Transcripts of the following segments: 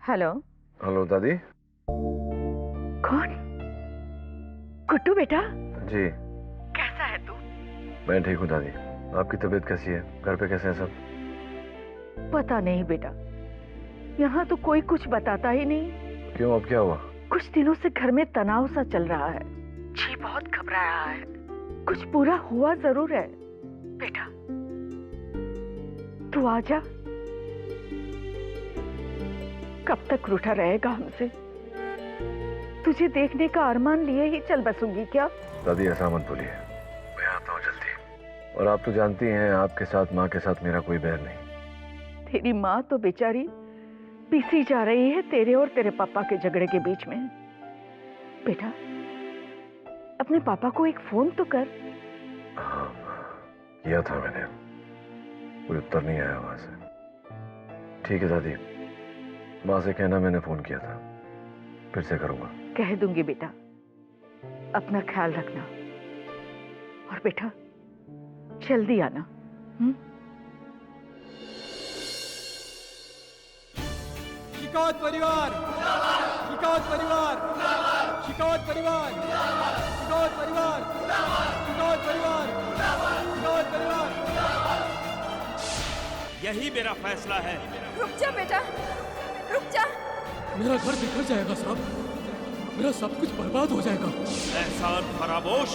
Hello. Hello दादी। कौन? गुड्डू बेटा, जी कैसा है तू? मैं ठीक हूँ दादी। आपकी तबीयत कैसी है? घर पे कैसे हैं सब? पता नहीं बेटा, यहाँ तो कोई कुछ बताता ही नहीं। क्यों, अब क्या हुआ? कुछ दिनों से घर में तनाव सा चल रहा है। जी बहुत घबरा रहा है। कुछ बुरा हुआ जरूर है। बेटा तू आजा। कब तक रूठा रहेगा हमसे? तुझे देखने का अरमान लिए ही चल बसूंगी क्या? दादी ऐसा मत बोलिए, मैं आता हूँ जल्दी। और आप तो जानती हैं, आपके साथ माँ के साथ मेरा कोई बैर नहीं। तेरी माँ तो बेचारी पीसी जा रही है तेरे और तेरे पापा के झगड़े के बीच में। बेटा अपने पापा को एक फोन तो कर। हाँ किया था मैंने, कोई उत्तर नहीं आया वहां से। ठीक है दादी, माँ से कहना मैंने फोन किया था, फिर से करूंगा। कह दूंगी बेटा, अपना ख्याल रखना। और बेटा जल्दी आना। शिकावत परिवार, शिकावत परिवार, शिकावत परिवार, शिकावत परिवार, शिकावत परिवार, शिकावत परिवार। यही मेरा फैसला है। रुक जा बेटा, रुक जा। मेरा घर बिखर जाएगा साहब, मेरा सब कुछ बर्बाद हो जाएगा। एहसान फरामोश।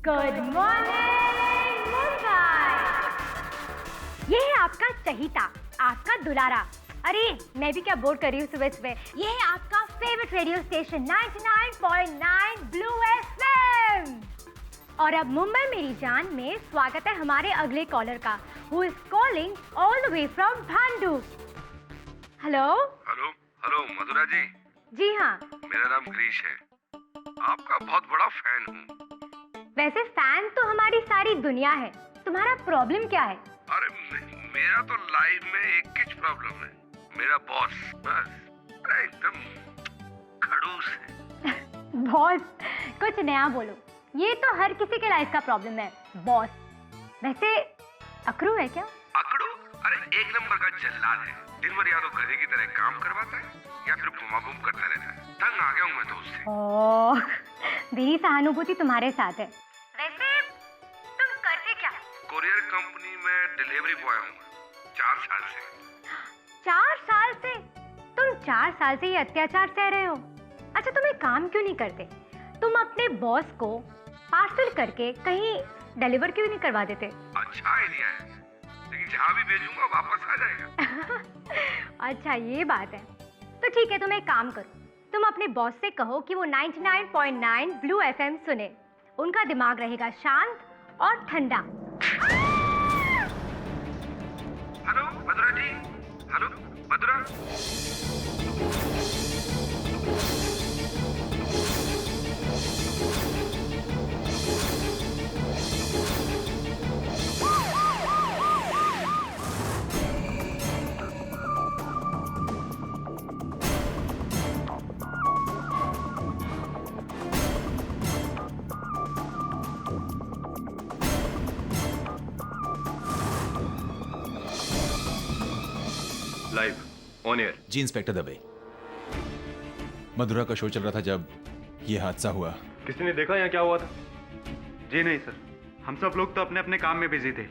Good morning Mumbai. ये है आपका चहीता, आपका दुलारा। अरे मैं भी क्या बोर कर रही हूँ सुबह सुबह। ये है आपका favourite radio station 99.9 blue FM. और अब मुंबई मेरी जान में स्वागत है हमारे अगले कॉलर का, who is calling all the way from भांडू। हेलो हेलो हेलो मधुरा जी। जी हाँ, मेरा नाम क्रिश है, आपका बहुत बड़ा फैन हूँ। वैसे फैन तो हमारी सारी दुनिया है, तुम्हारा प्रॉब्लम क्या है? अरे मेरा तो लाइफ में एक ही प्रॉब्लम है, मेरा बॉस बस एकदम खड़ूस है। बॉस, कुछ नया बोलो। ये तो हर किसी के लाइफ का प्रॉब्लम है, बॉस। वैसे अकड़ू है क्या? अकड़ू? अरे एक नंबर का जल्लाद है, दिन भर या तो गधे की तरह काम करवाता है या फिर बुमाबुम करता रहता है। तंग आ गया हूँ मैं तो उससे। ओह, मेरी सहानुभूति तुम्हारे साथ है। वैसे तुम करते क्या? कोरियर कंपनी में डिलीवरी बॉय हूँ 4 साल से। 4 साल से? तुम 4 साल से ये अत्याचार सह रहे हो। अच्छा तुम एक काम क्यों नहीं करते? तुम अपने बॉस को पार्सल करके कहीं डिलीवर क्यों नहीं करवा देते? अच्छा आइडिया है, लेकिन जहाँ भी भेजूंगा वापस आ जाएगा। अच्छा ये बात है, तो ठीक है तुम एक काम करो, तुम अपने बॉस से कहो कि वो 99.9 ब्लू एफएम सुने। उनका दिमाग रहेगा शांत और ठंडा। Hello Madhura ji, hello Madhura. Live on air. जी इंस्पेक्टर दबे, मधुरा का शो चल रहा था जब ये हादसा हुआ। किसी ने देखा यहाँ क्या हुआ था? जी नहीं सर, हम सब लोग तो अपने अपने काम में बिजी थे।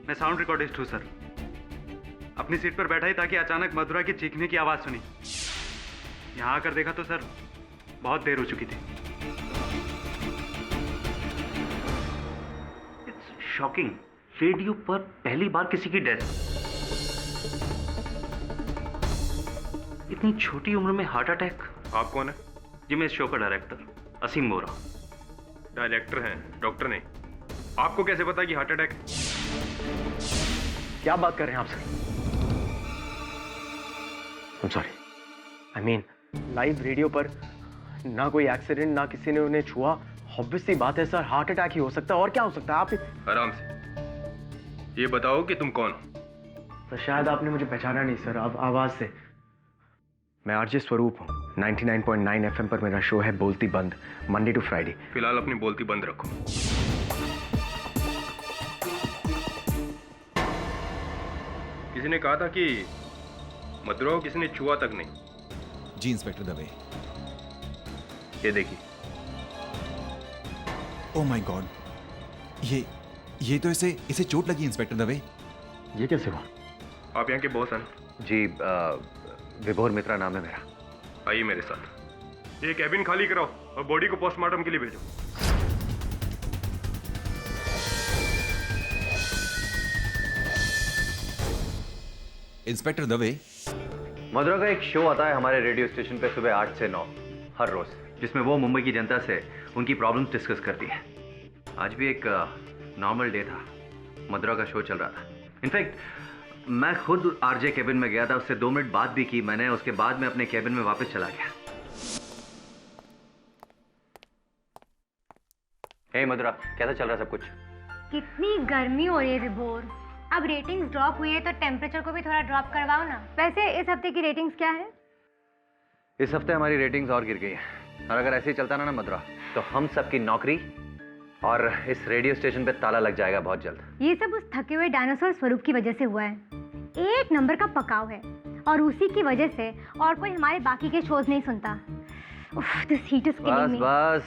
मैं साउंड रिकॉर्डिस्ट हूँ सर। अपनी सीट पर बैठा ही था कि अचानक मधुरा की चीखने की आवाज़ सुनी। यहाँ आकर देखा तो सर बहुत देर हो चुकी थी। इट्स शॉकिंग, रेडियो पर पहली बार किसी की डेथ। इतनी छोटी उम्र में हार्ट अटैक। आप कौन है? जी मैं इस शो का डायरेक्टर असीम बोरा। डायरेक्टर हैं, डॉक्टर नहीं। आपको कैसे पता कि हार्ट अटैक? क्या बात कर रहे हैं आप sir? I'm sorry. I mean, live radio पर ना कोई एक्सीडेंट, ना किसी ने उन्हें छुआ। ऑब्वियसली बात है सर, हार्ट अटैक ही हो सकता है, और क्या हो सकता है? आप आराम से ये बताओ कि तुम कौन हो? तो शायद आपने मुझे पहचाना नहीं सर, अब आवाज से। मैं आरजे स्वरूप हूँ। 99.9 एफएम पर मेरा शो है बोलती बंद, मंडे टू फ्राइडे। फिलहाल अपनी बोलती बंद रखो। किसी ने कहा था कि मधुरा को किसी ने छुआ तक नहीं। जी इंस्पेक्टर दवे। ये देखिए। ओ माय गॉड, ये तो इसे चोट लगी इंस्पेक्टर दवे। ये कैसे हुआ? आप यहाँ के बॉस हैं? जी विभोर मित्रा नाम है मेरा। आइए मेरे साथ। ये कैबिन खाली कराओ और बॉडी को पोस्टमार्टम के लिए भेजो। इंस्पेक्टर दवे, मधुरा का एक शो आता है हमारे रेडियो स्टेशन पे सुबह 8 से 9 हर रोज, जिसमें वो मुंबई की जनता से उनकी प्रॉब्लम्स डिस्कस करती है। आज भी एक नॉर्मल डे था, मधुरा का शो चल रहा था। इनफैक्ट मैं खुद आरजे केबिन में गया था, उससे 2 मिनट बात भी की मैंने। उसके बाद मैं अपने केबिन में वापस चला गया। हे मधुरा, कैसा चल रहा सब कुछ? कितनी गर्मी हो रही है विभोर। अब रेटिंग्स ड्रॉप हुई है तो टेम्परेचर को भी थोड़ा ड्रॉप करवाओ ना। वैसे इस हफ्ते की रेटिंग्स क्या है? इस हफ्ते हमारी रेटिंग्स और गिर गई है, और अगर ऐसे ही चलता ना मधुरा, तो हम सबकी नौकरी और इस रेडियो स्टेशन पे ताला लग जाएगा बहुत जल्द। ये सब उस थके हुए डायनासोर स्वरूप की वजह से हुआ है। 1 नंबर का पकाव है, और उसी की वजह से और कोई हमारे बाकी के शोज नहीं सुनता। दिस हीट इज किलिंग मी। बस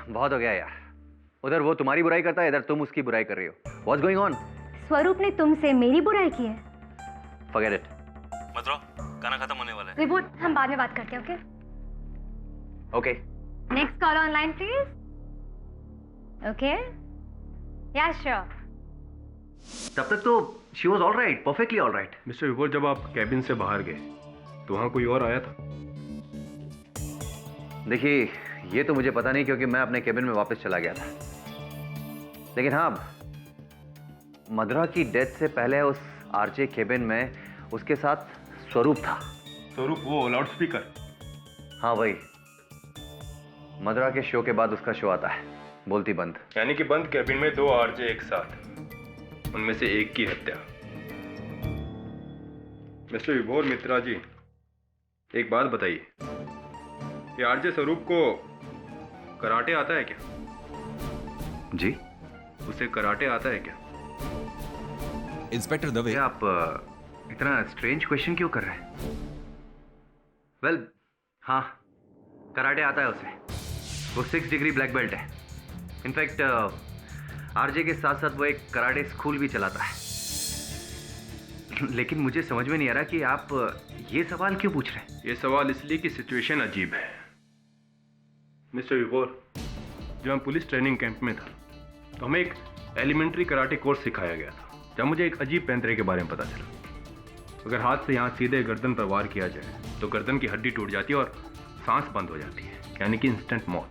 बहुत हो गया यार। उधर वो तुम्हारी बुराई करता है, इधर तुम उसकी बुराई कर रही हो। What's going on? स्वरूप ने तुमसे मेरी बुराई की है। Forget it. मधुरा, खाना खत्म होने वाला है। विभोर, हम बाद में बात करते हैं, okay? Okay. Next call online please. Okay? या श्योर। तब तक तो she was alright, perfectly alright. Mister विभोर, जब आप कैबिन से बाहर गए तो वहां कोई और आया था? देखिए, ये तो मुझे पता नहीं, क्योंकि मैं अपने केबिन में वापस चला गया था। लेकिन हाँ, मधुरा की डेथ से पहले उस आरजे केबिन में उसके साथ स्वरूप था। स्वरूप वो लाउड स्पीकर? हाँ वही। मधुरा के शो के बाद उसका शो आता है, बोलती बंद। यानी कि बंद कैबिन में 2 आरजे एक साथ, उनमें से एक की हत्या। मिस्टर विभोर मित्रा जी, एक बात बताइए, ये आरजे स्वरूप को कराटे आता है क्या? जी? उसे कराटे आता है क्या? इंस्पेक्टर दवे, आप इतना स्ट्रेंज क्वेश्चन क्यों कर रहे हैं? वेल, हाँ, कराटे आता है उसे। वो 6 डिग्री ब्लैक बेल्ट है। इनफैक्ट आरजे के साथ साथ वो एक कराटे स्कूल भी चलाता है। लेकिन मुझे समझ में नहीं आ रहा कि आप ये सवाल क्यों पूछ रहे हैं। ये सवाल इसलिए कि सिचुएशन अजीब है। मिस्टर विभोर, जब मैं पुलिस ट्रेनिंग कैंप में था तो हमें एक एलिमेंट्री कराटे कोर्स सिखाया गया था, जब मुझे एक अजीब पैंतरे के बारे में पता चला। अगर हाथ से यहाँ सीधे गर्दन पर वार किया जाए तो गर्दन की हड्डी टूट जाती है और सांस बंद हो जाती है, यानी कि इंस्टेंट मौत।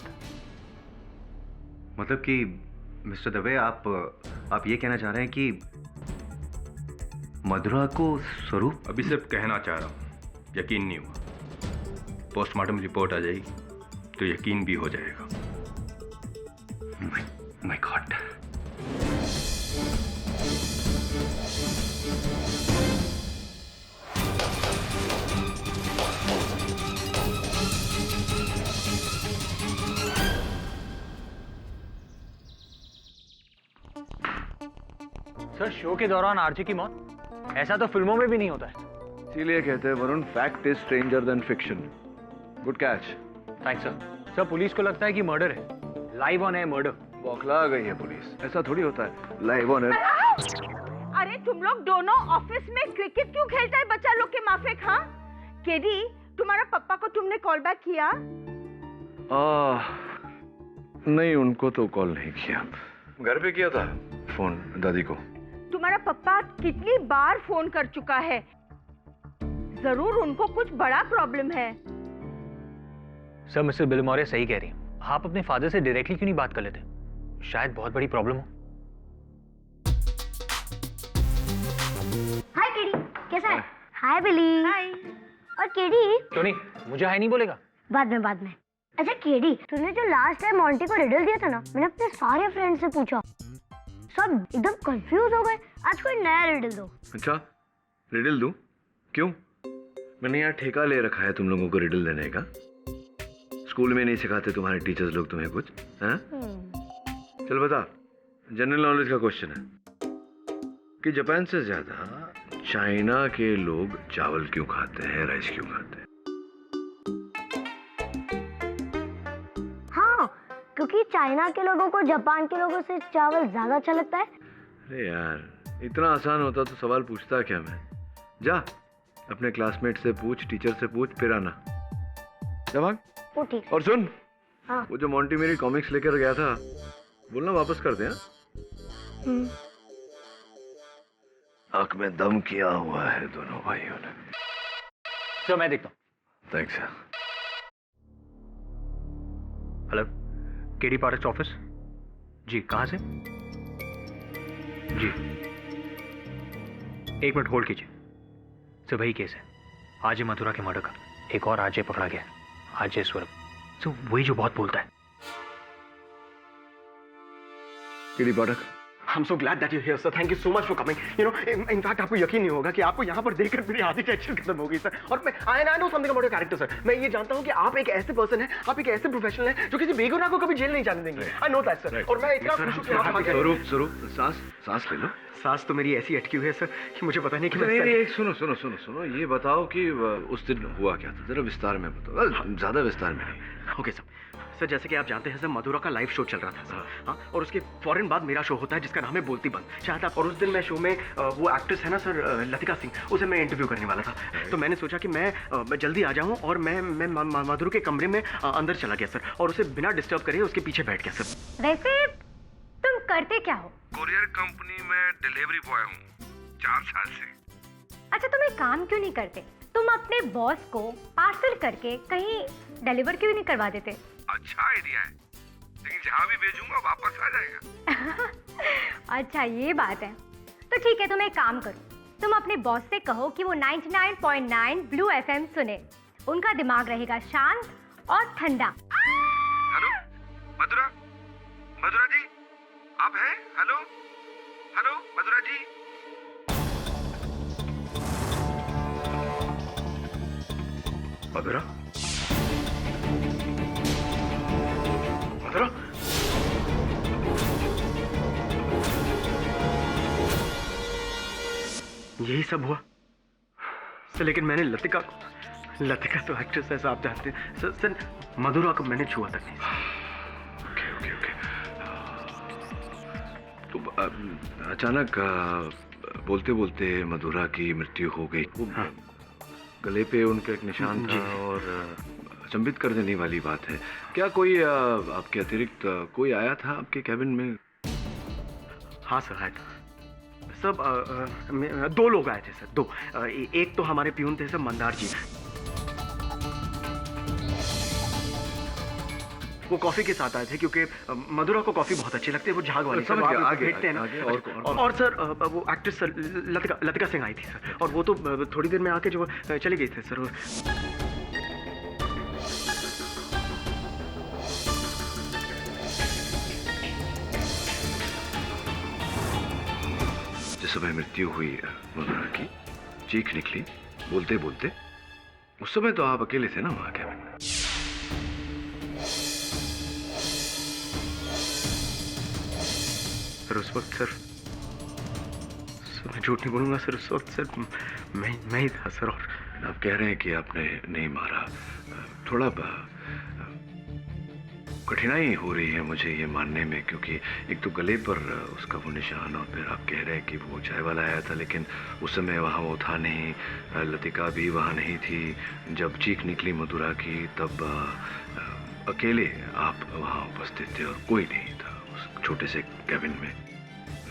मतलब कि मिस्टर दवे, आप ये कहना चाह रहे हैं कि मधुरा को स्वरूप? अभी सिर्फ कहना चाह रहा हूँ, यकीन नहीं हुआ। पोस्टमार्टम रिपोर्ट आ जाएगी तो यकीन भी हो जाएगा। My God. सर, शो के दौरान आरजे की मौत, ऐसा तो फिल्मों में भी नहीं होता है। इसीलिए कहते हैं Varun, fact is stranger then fiction. Good catch. Thanks sir. Sir, police को लगता है कि मर्डर है, लाइव ऑन है मर्डर। बौखला गई है पुलिस, ऐसा थोड़ी होता है लाइव ऑन एयर। अरे तुम लोग दोनों ऑफिस में क्रिकेट क्यों खेलता है बच्चा लोग के माफिक? हाँ केडी, तुम्हारा पापा को तुमने कॉल बैक किया? नहीं, उनको तो कॉल नहीं किया। घर पे किया था फोन दादी को। तुम्हारा पापा कितनी बार फोन कर चुका है, जरूर उनको कुछ बड़ा प्रॉब्लम है। सर, मिस्टर बिलमोरे सही कह रही हैं। आप अपने फादर से डायरेक्टली क्यों नहीं बात कर लेते? शायद बहुत बड़ी प्रॉब्लम हो। हाय केडी, कैसा है? हाय बिली। हाय। और केडी? टोनी, मुझे हाय नहीं बोलेगा? बाद में। अच्छा केडी, तूने जो लास्ट टाइम मॉन्टी को रिडल दिया था ना, मैंने अपने सारे फ्रेंड से पूछा, सब एकदम कंफ्यूज हो गए। आज कोई नया रिडल दो। अच्छा, रिडल दूं? क्यों? मैंने यहाँ ठेका ले रखा है तुम लोगों को रिडल देने का। स्कूल में नहीं सिखाते तुम्हारे टीचर्स लोग तुम्हें कुछ? हाँ? चल बता, जनरल नॉलेज का क्वेश्चन है कि जापान से ज्यादा चाइना के लोग चावल क्यों खाते हैं, राइस क्यों खाते हैं? हाँ, क्योंकि चाइना के लोगों को जापान के लोगों से चावल ज्यादा अच्छा लगता है। अरे यार, इतना आसान होता तो सवाल पूछता क्या मैं? जा अपने क्लासमेट से पूछ, टीचर से पूछ, फिर आना। जा भाग। वो ठीक। और सुन, हाँ। वो जो मोंटी मेरी कॉमिक्स लेकर गया था, बोलना वापस कर दे। आंख में दम किया हुआ है दोनों भाइयों ने। सर मैं देखता हूँ। Thanks. Hello, KD park office जी, कहाँ से? जी, 1 मिनट होल्ड कीजिए। सर वही केस है, आरजे मथुरा के मर्डर का। एक और आरजे पकड़ा गया, आरजे स्वरूप। सो वही जो बहुत बोलता है। KD Pathak, I'm so glad that you're here, sir. Thank you so much for coming. You know, in fact, आपको यकीन नहीं होगा कि आपको यहाँ पर देखकर मेरी आधी टेंशन खत्म हो गई, सर। और I know something about your character, sir. मैं ये जानता हूँ कि आप एक ऐसे पर्सन हैं, आप एक ऐसे प्रोफेशनल हैं जो किसी बेगुनाह को कभी जेल नहीं जाने देंगे। I know that, sir. और मैं इतना खुश हूँ कि आप हमारे स्वरूप, सांस ले लो। सांस तो मेरी ऐसी अटकी हुई है, सर, कि मुझे पता नहीं कि मैं सुनो, ये बताओ कि उस दिन हुआ क्या था, जरा विस्तार में बताओ। ज्यादा विस्तार में नहीं। ओके सर, जैसे कि आप जानते हैं सर, मधुरा का लाइव शो चल रहा था सर। हाँ, और उसके फौरन बाद मेरा शो होता है जिसका नाम है बोलती बंद, शायद आप। और उस दिन मैं शो में वो एक्ट्रेस है ना सर, लतिका सिंह, उसे मैं इंटरव्यू करने वाला था। तो मैंने सोचा कि मैं जल्दी आ जाऊँ, और मैं मधुरा के कमरे में अंदर चला गया सर, और उसे बिना डिस्टर्ब करे उसके पीछे बैठ गया सर। वैसे तुम करते क्या हो? कोरियर कंपनी में डिलीवरी बॉय हूँ 4 साल से। अच्छा, तुम एक काम क्यों नहीं करते? तुम अपने बॉस को पार्सल करके कहीं डिलीवर क्यों नहीं करवा देते? अच्छा आइडिया है, लेकिन जहाँ भी भेजूंगा वापस आ जाएगा। अच्छा ये बात है, तो ठीक है, तुम एक काम करो, तुम अपने बॉस से कहो कि वो 99.9 ब्लू FM सुने। उनका दिमाग रहेगा शांत और ठंडा। हेलो मधुरा जी, आप हैं? हेलो मधुरा जी। मधुरा, यही सब हुआ सर। लेकिन मैंने लतिका तो एक्ट्रेस है, आप जानते हैं सर, मधुरा को मैंने छुआ तक नहीं। ओके। तो अचानक बोलते बोलते मधुरा की मृत्यु हो गई। हाँ। गले पे उनका एक निशान था, और अचंभित कर देने वाली बात है। क्या कोई आपके अतिरिक्त कोई आया था आपके कैबिन में? हाँ सर, आया था सब। 2 लोग आए थे सर, 2। एक तो हमारे प्यून थे सर, मंदार जी। वो कॉफी के साथ आए थे, क्योंकि मधुरा को कॉफी बहुत अच्छी लगती है। वो झाग वाली सर, भेजते हैं ना। और सर वो एक्ट्रेस सर लतिका सिंह आई थी सर, और वो तो थोड़ी देर में आके जो चली गई थी सर। जिस समय मृत्यु हुई मधुरा की, चीख निकली बोलते बोलते, उस समय तो आप अकेले थे ना वहां कैबिन में? सर उस वक्त सर मैं झूठ नहीं बोलूंगा सर, उस वक्त सर मैं ही था सर। और आप कह रहे हैं कि आपने नहीं मारा, थोड़ा कठिनाई हो रही है मुझे ये मानने में, क्योंकि एक तो गले पर उसका वो निशान, और फिर आप कह रहे हैं कि वो चाय वाला आया था, लेकिन उस समय वहाँ वो था नहीं, लतिका भी वहाँ नहीं थी। जब चीख निकली मधुरा की, तब अकेले आप वहाँ उपस्थित थे और कोई नहीं था उस छोटे से कैबिन में।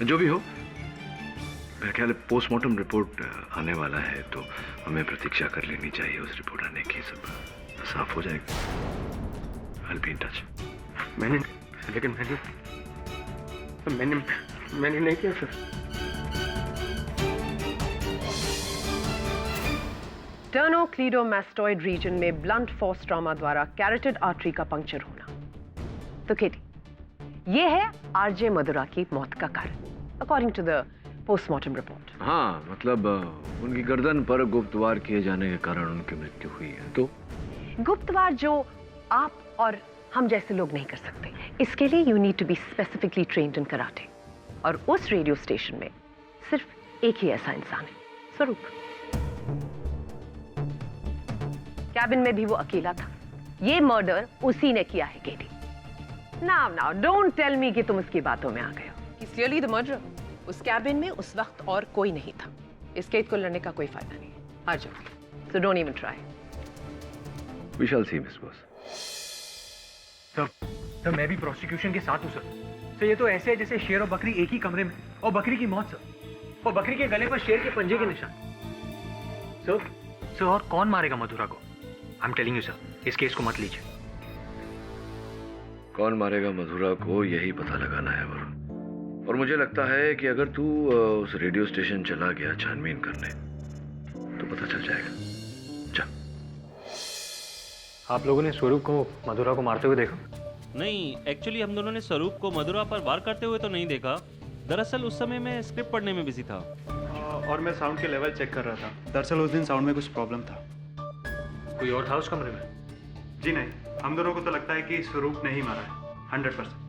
जो भी हो, मेरा ख्याल है पोस्टमार्टम रिपोर्ट आने वाला है, तो हमें प्रतीक्षा कर लेनी चाहिए उस रिपोर्ट आने की। सब साफ हो जाएगा। I'll be in touch. मैंने नहीं किया सर। टर्नोक्लीडोमास्टॉइड रीजन में ब्लंट फोर्स ट्रॉमा द्वारा कैरोटिड आर्टरी का पंक्चर होना। तो केटी, ये है आरजे मधुरा की मौत का कारण, according to the postmortem report. हाँ, मतलब उनकी गर्दन पर गुप्तवार किए जाने के कारण उनकी मृत्यु हुई है। तो गुप्तवार जो आप और हम जैसे लोग नहीं कर सकते, इसके लिए you need to be specifically trained in karate, और उस रेडियो स्टेशन में सिर्फ एक ही ऐसा इंसान है। स्वरूप। कैबिन में भी वो अकेला था। ये मर्डर उसी ने किया है केटी। नाउ डोंट टेल मी कि तुम उसकी बातों में आ गए हो। He's clearly the murderer. उस कैबिन में उस वक्त और कोई नहीं था। इस केस को लड़ने का कोई फायदा नहीं है। हार जाओ। So don't even try. We shall see, Miss Bose. Sir मैं भी प्रोसिक्यूशन के साथ हूँ सर। ये तो ऐसे है जैसे शेर और बकरी एक ही कमरे में और बकरी की मौत सर, और बकरी के गले पर शेर के पंजे के निशान। सर और कौन मारेगा मधुरा को? I am telling you sir, इस केस को मत लीजिए। कौन मारेगा मधुरा को यही पता लगाना है वरुण। और मुझे लगता है कि अगर तू उस रेडियो स्टेशन चला गया छानबीन करने तो पता चल जाएगा। जा। आप लोगों ने स्वरूप को मधुरा को मारते हुए देखा? नहीं, एक्चुअली हम दोनों ने स्वरूप को मधुरा पर वार करते हुए तो नहीं देखा। दरअसल उस समय मैं स्क्रिप्ट पढ़ने में बिजी था। और मैं साउंड के लेवल चेक कर रहा था। दरअसल उस दिन साउंड में कुछ प्रॉब्लम था। कोई और था उस कमरे में? जी नहीं, हम दोनों को तो लगता है कि स्वरूप ने ही मारा है 100%।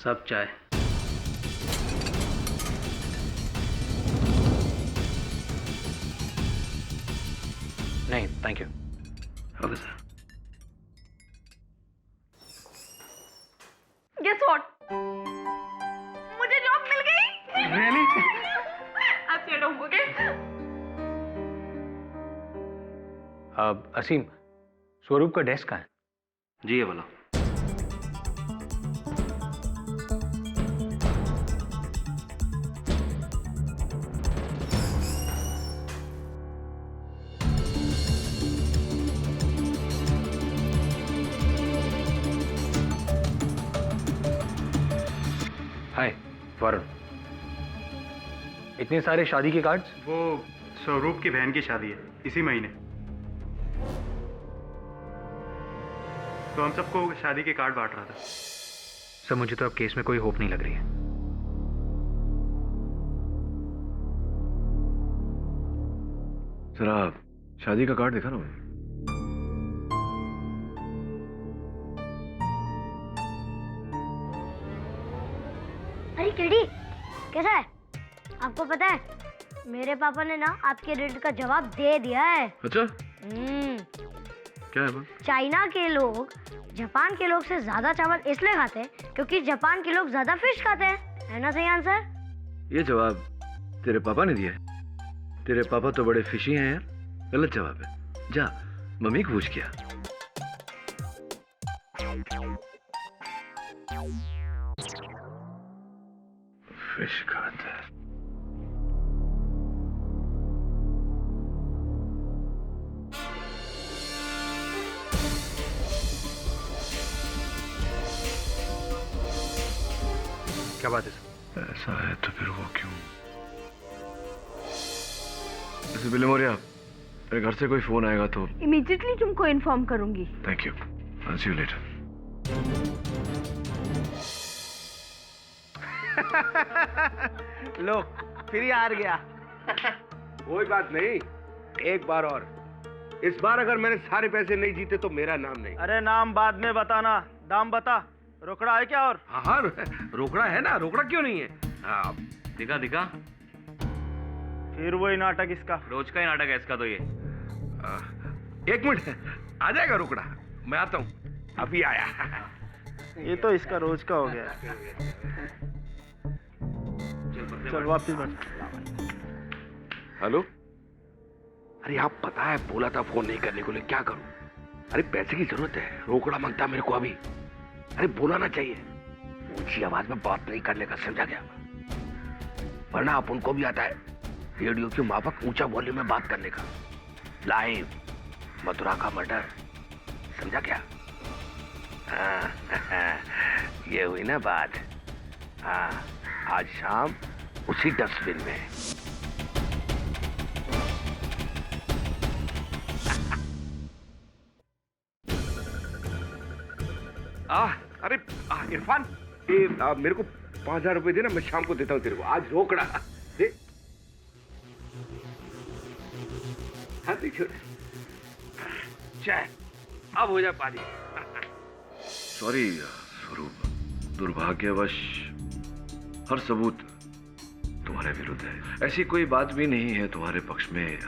सब चाय। नहीं thank you. Okay sir. Guess what? मुझे जॉब मिल गई। Really? आप सेट होंगे? अब असीम, स्वरूप का डेस्क कहाँ है? जी ये वाला। हाय वरुण, इतने सारे शादी के कार्ड्स? वो स्वरूप की बहन की शादी है इसी महीने, तो हम सबको शादी के कार्ड बांट रहा था। सर मुझे तो अब केस में कोई होप नहीं लग रही है। जरा शादी का कार्ड दिखा ना मुझे। अरे केडी, कैसा है? आपको पता है मेरे पापा ने ना आपके रेट का जवाब दे दिया है। अच्छा क्या है बोल? चाइना के लोग जापान के लोग से ज्यादा चावल इसलिए खाते हैं क्योंकि जापान के लोग ज्यादा फिश खाते हैं। है ना सही आंसर? ये जवाब तेरे पापा ने दिया है? तेरे पापा तो बड़े फिशी हैं यार। गलत जवाब है। जा मम्मी को पूछ किया। फिश खाता है। क्या बात है सर? ऐसा है तो फिर वो क्यों? ऐसे बिलेमोरिया, मेरे घर से कोई फोन आएगा तो इमीडिएटली तुमको इन्फॉर्म करूंगी। Thank you. I'll see you later. लो फिर ही हार गया। कोई बात नहीं, एक बार और। इस बार अगर मैंने सारे पैसे नहीं जीते तो मेरा नाम नहीं। अरे नाम बाद में बताना, दाम बता। रोकड़ा है क्या? और हाँ रोकड़ा है ना, रोकड़ा क्यों नहीं है? हाँ दिखा दिखा। फिर वही नाटक इसका। रोज का ही नाटक है इसका तो ये। एक मिनट, आ जाएगा रोकड़ा, मैं आता हूँ। अभी आया। ये तो इसका रोज का हो गया। चल वापिस बैठ। हेलो। अरे आप पता है बोला था फोन नहीं करने को, लिए क्या करूं? अरे पैसे की जरूरत है, रोकड़ा मांगता मेरे को अभी। अरे बोला ना चाहिए, ऊंची आवाज में बात नहीं करने का, समझा क्या? वरना आप उनको भी आता है रेडियो की माफक ऊंचा वॉल्यूम में बात करने का। लाइव मथुरा का मर्डर, समझा क्या? ये हुई ना बात। हाँ आज शाम उसी डस्टबिन में। अरे इरफान, ये मेरे को 5,000 रुपए देना, मैं शाम को देता हूँ तेरे को। आज रोकड़ा दे। हाँ देखियो, चाय अब हो जा पानी। सॉरी स्वरूप, दुर्भाग्यवश हर सबूत तुम्हारे विरुद्ध है। ऐसी कोई बात भी नहीं है तुम्हारे पक्ष में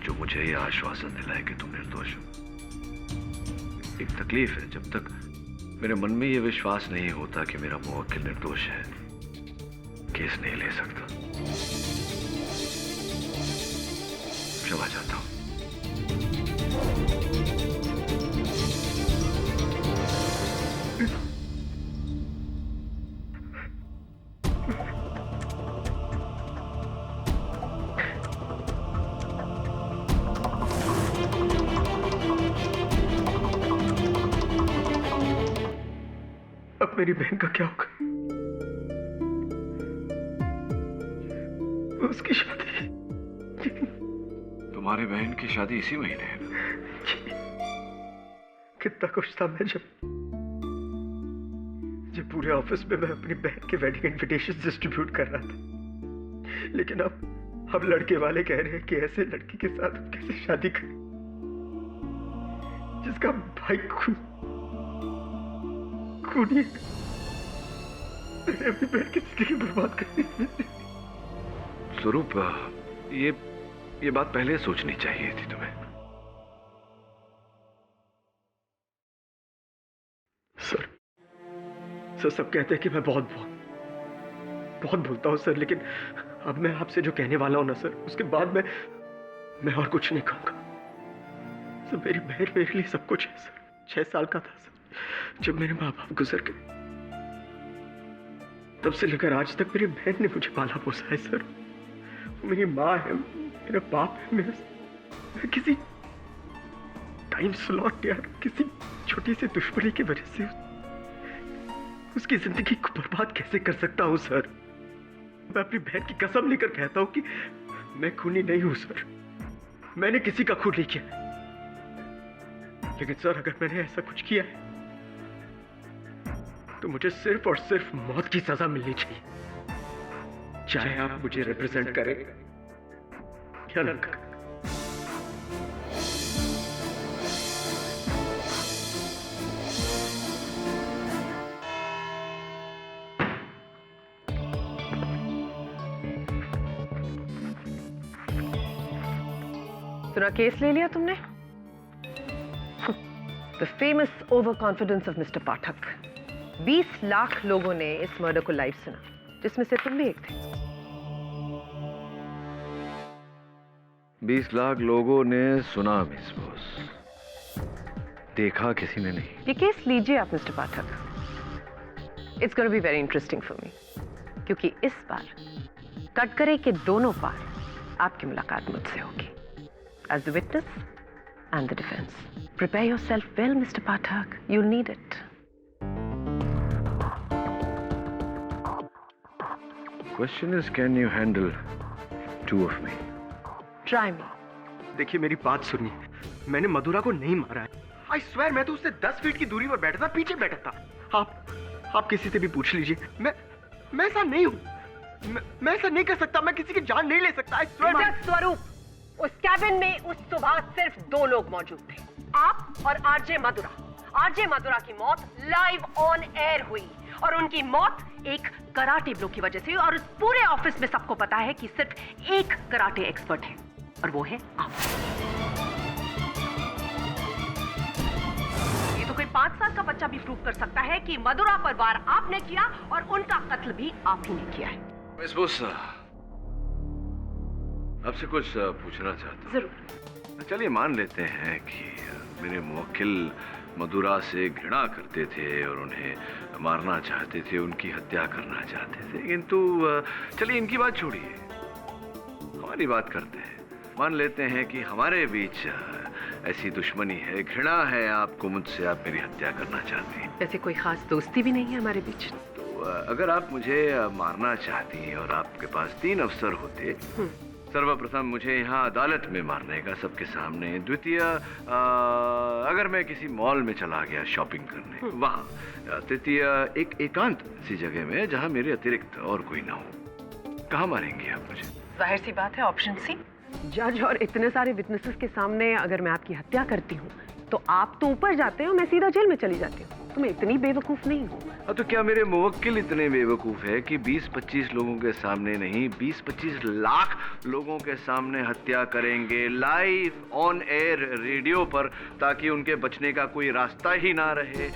जो मुझे यह आश्वासन दिलाए कि तुम निर्दोष हो। एक तकलीफ है, जब तक मेरे मन में यह विश्वास नहीं होता कि मेरा मुवक्किल निर्दोष है, केस नहीं ले सकता। क्षमा चाहता हूं। अब मेरी बहन का क्या होगा? उसकी शादी, तुम्हारी बहन की शादी इसी महीने है। कितना खुश था मैं जब पूरे ऑफिस में मैं अपनी बहन के वेडिंग इनविटेशन डिस्ट्रीब्यूट कर रहा था। लेकिन अब लड़के वाले कह रहे हैं कि ऐसे लड़की के साथ हम कैसे शादी करें जिसका भाई खूनी है। मैंने अपनी बहन की जिंदगी बर्बाद कर दी। स्वरूप, ये बात पहले सोचनी चाहिए थी तुम्हें। सर सब कहते हैं कि मैं बहुत भूलता हूं सर, लेकिन अब मैं आपसे जो कहने वाला हूं ना सर, उसके बाद मैं और कुछ नहीं कहूंगा। सर मेरी बहन मेरे लिए सब कुछ है सर। 6 साल का था सर जब मेरे माँ बाप गुजर गए। तब से लेकर आज तक मेरी बहन ने मुझे पाला पोसा है सर। वो मेरी माँ है, मेरा बाप है। मैं किसी टाइम स्लॉट या किसी छोटी सी दुश्मनी की वजह से उसकी जिंदगी को बर्बाद कैसे कर सकता हूं सर? मैं अपनी बहन की कसम लेकर कहता हूं कि मैं खूनी नहीं हूं सर। मैंने किसी का खून नहीं किया। लेकिन सर अगर मैंने ऐसा कुछ किया है तो मुझे सिर्फ और सिर्फ मौत की सजा मिलनी चाहिए, चाहे आप मुझे रिप्रेजेंट करें या न करें। पूरा केस ले लिया तुमने? The famous overconfidence of mister Pathak. 20 lakh लोगों ने इस मर्डर को लाइव सुना, जिसमें से तुम भी एक थे। 20 लाख लोगों ने सुना मिस बॉस, देखा किसी ने नहीं। ये केस लीजिए आप mister Pathak. It's gonna be very interesting for me, क्योंकि इस बार कटघरे के दोनों पार आपकी मुलाकात मुझसे होगी, as the witness and the defense. Prepare yourself well, Mr. Pathak. You'll need it. Question is, can you handle 2 of me? Try me. देखिए मेरी बात सुनिए, मैंने मधुरा को नहीं मारा है। I swear मैं तो उससे 10 फीट की दूरी पर बैठा था, पीछे बैठा था। आप किसी से भी पूछ लीजिए, मैं ऐसा नहीं हूँ। मैं ऐसा नहीं कर सकता, मैं किसी की जान नहीं ले सकता। I swear स्वरूप, उस कैबिन में उस सुबह सिर्फ 2 लोग मौजूद थे, आप और आरजे मधुरा। आरजे मधुरा की मौत लाइव ऑन एयर हुई और उनकी मौत एक कराटे ब्लो की वजह से हुई। और उस पूरे ऑफिस में सबको पता है कि सिर्फ एक कराटे एक्सपर्ट है और वो है आप। ये तो कोई 5 साल का बच्चा भी प्रूव कर सकता है कि मधुरा पर वार आपने किया और उनका कत्ल भी आप ही ने किया है। मिस बॉस, आपसे कुछ पूछना चाहता हूँ। जरूर। चलिए मान लेते हैं कि मेरे मुवक्किल मधुरा से घृणा करते थे और उन्हें मारना चाहते थे, उनकी हत्या करना चाहते थे, किंतु चलिए इनकी बात छोड़िए, हमारी बात करते हैं। मान लेते हैं कि हमारे बीच ऐसी दुश्मनी है, घृणा है आपको मुझसे, आप मेरी हत्या करना चाहती हैं। वैसे कोई खास दोस्ती भी नहीं है हमारे बीच। तो अगर आप मुझे मारना चाहती और आपके पास 3 अवसर होते, सर्वप्रथम मुझे यहाँ अदालत में मारने का सबके सामने। द्वितीय, अगर मैं किसी मॉल में चला गया शॉपिंग करने, वहाँ। तृतीय, एक एकांत सी जगह में जहाँ मेरे अतिरिक्त और कोई ना हो। कहाँ मारेंगे आप मुझे? जाहिर सी बात है, ऑप्शन सी। जज और इतने सारे विटनेसेस के सामने अगर मैं आपकी हत्या करती हूँ तो आप तो ऊपर जाते हो, मैं सीधा जेल में चली जाती हूँ। तो मैं इतनी बेवकूफ नहीं हूँ। तो क्या मेरे मुवक्किल इतने बेवकूफ है कि 20-25 लोगों के सामने नहीं, 20-25 लाख लोगों के सामने हत्या करेंगे, लाइव ऑन एयर रेडियो पर, ताकि उनके बचने का कोई रास्ता ही ना रहे?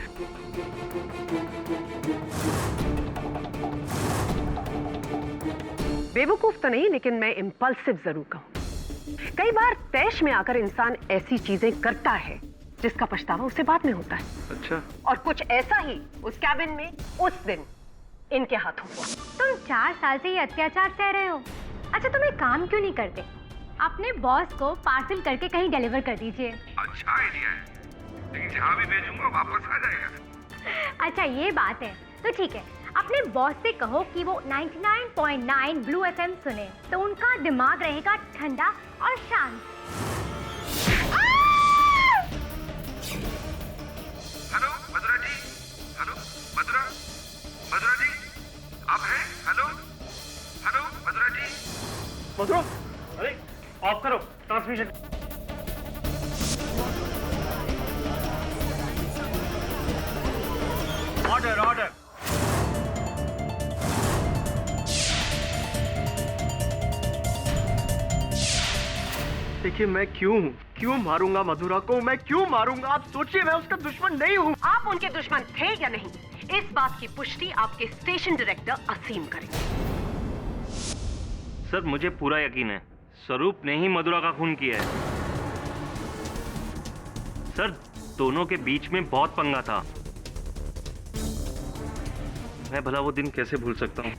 बेवकूफ तो नहीं, लेकिन मैं इम्पल्सिव जरूर कहूँ। कई बार तैश में आकर इंसान ऐसी चीजें करता है जिसका पछतावा उसे बाद में होता है। अच्छा। और कुछ ऐसा ही उस कैबिन में उस दिन इनके हाथों हुआ। तुम 4 साल से ये अत्याचार सह रहे हो। अच्छा, तुम एक काम क्यों नहीं करते? अपने बॉस को पार्सल करके कहीं डिलीवर कर दीजिए। अच्छा आइडिया है, लेकिन जहाँ भी भेजूंगा वापस आ जाएगा। अच्छा, ये बात है तो ठीक है। अपने बॉस से कहो कि वो 99.9 ब्लू FM सुने, तो उनका दिमाग रहेगा ठंडा और शांत। हेलो मधुरा जी, हेलो मधुरा, मधुरा जी आप हैं? हेलो हेलो मधुरा जी। मधुरा, अरे ऑफ करो ट्रांसमिशन। Order order. देखिए, मैं क्यों मारूंगा मधुरा को? मैं क्यों मारूंगा? आप सोचिए, मैं उसका दुश्मन नहीं हूँ। आप उनके दुश्मन थे या नहीं, इस बात की पुष्टि आपके स्टेशन डायरेक्टर असीम करेंगे। सर, मुझे पूरा यकीन है स्वरूप ने ही मधुरा का खून किया है। सर, दोनों के बीच में बहुत पंगा था। मैं भला वो दिन कैसे भूल सकता हूँ?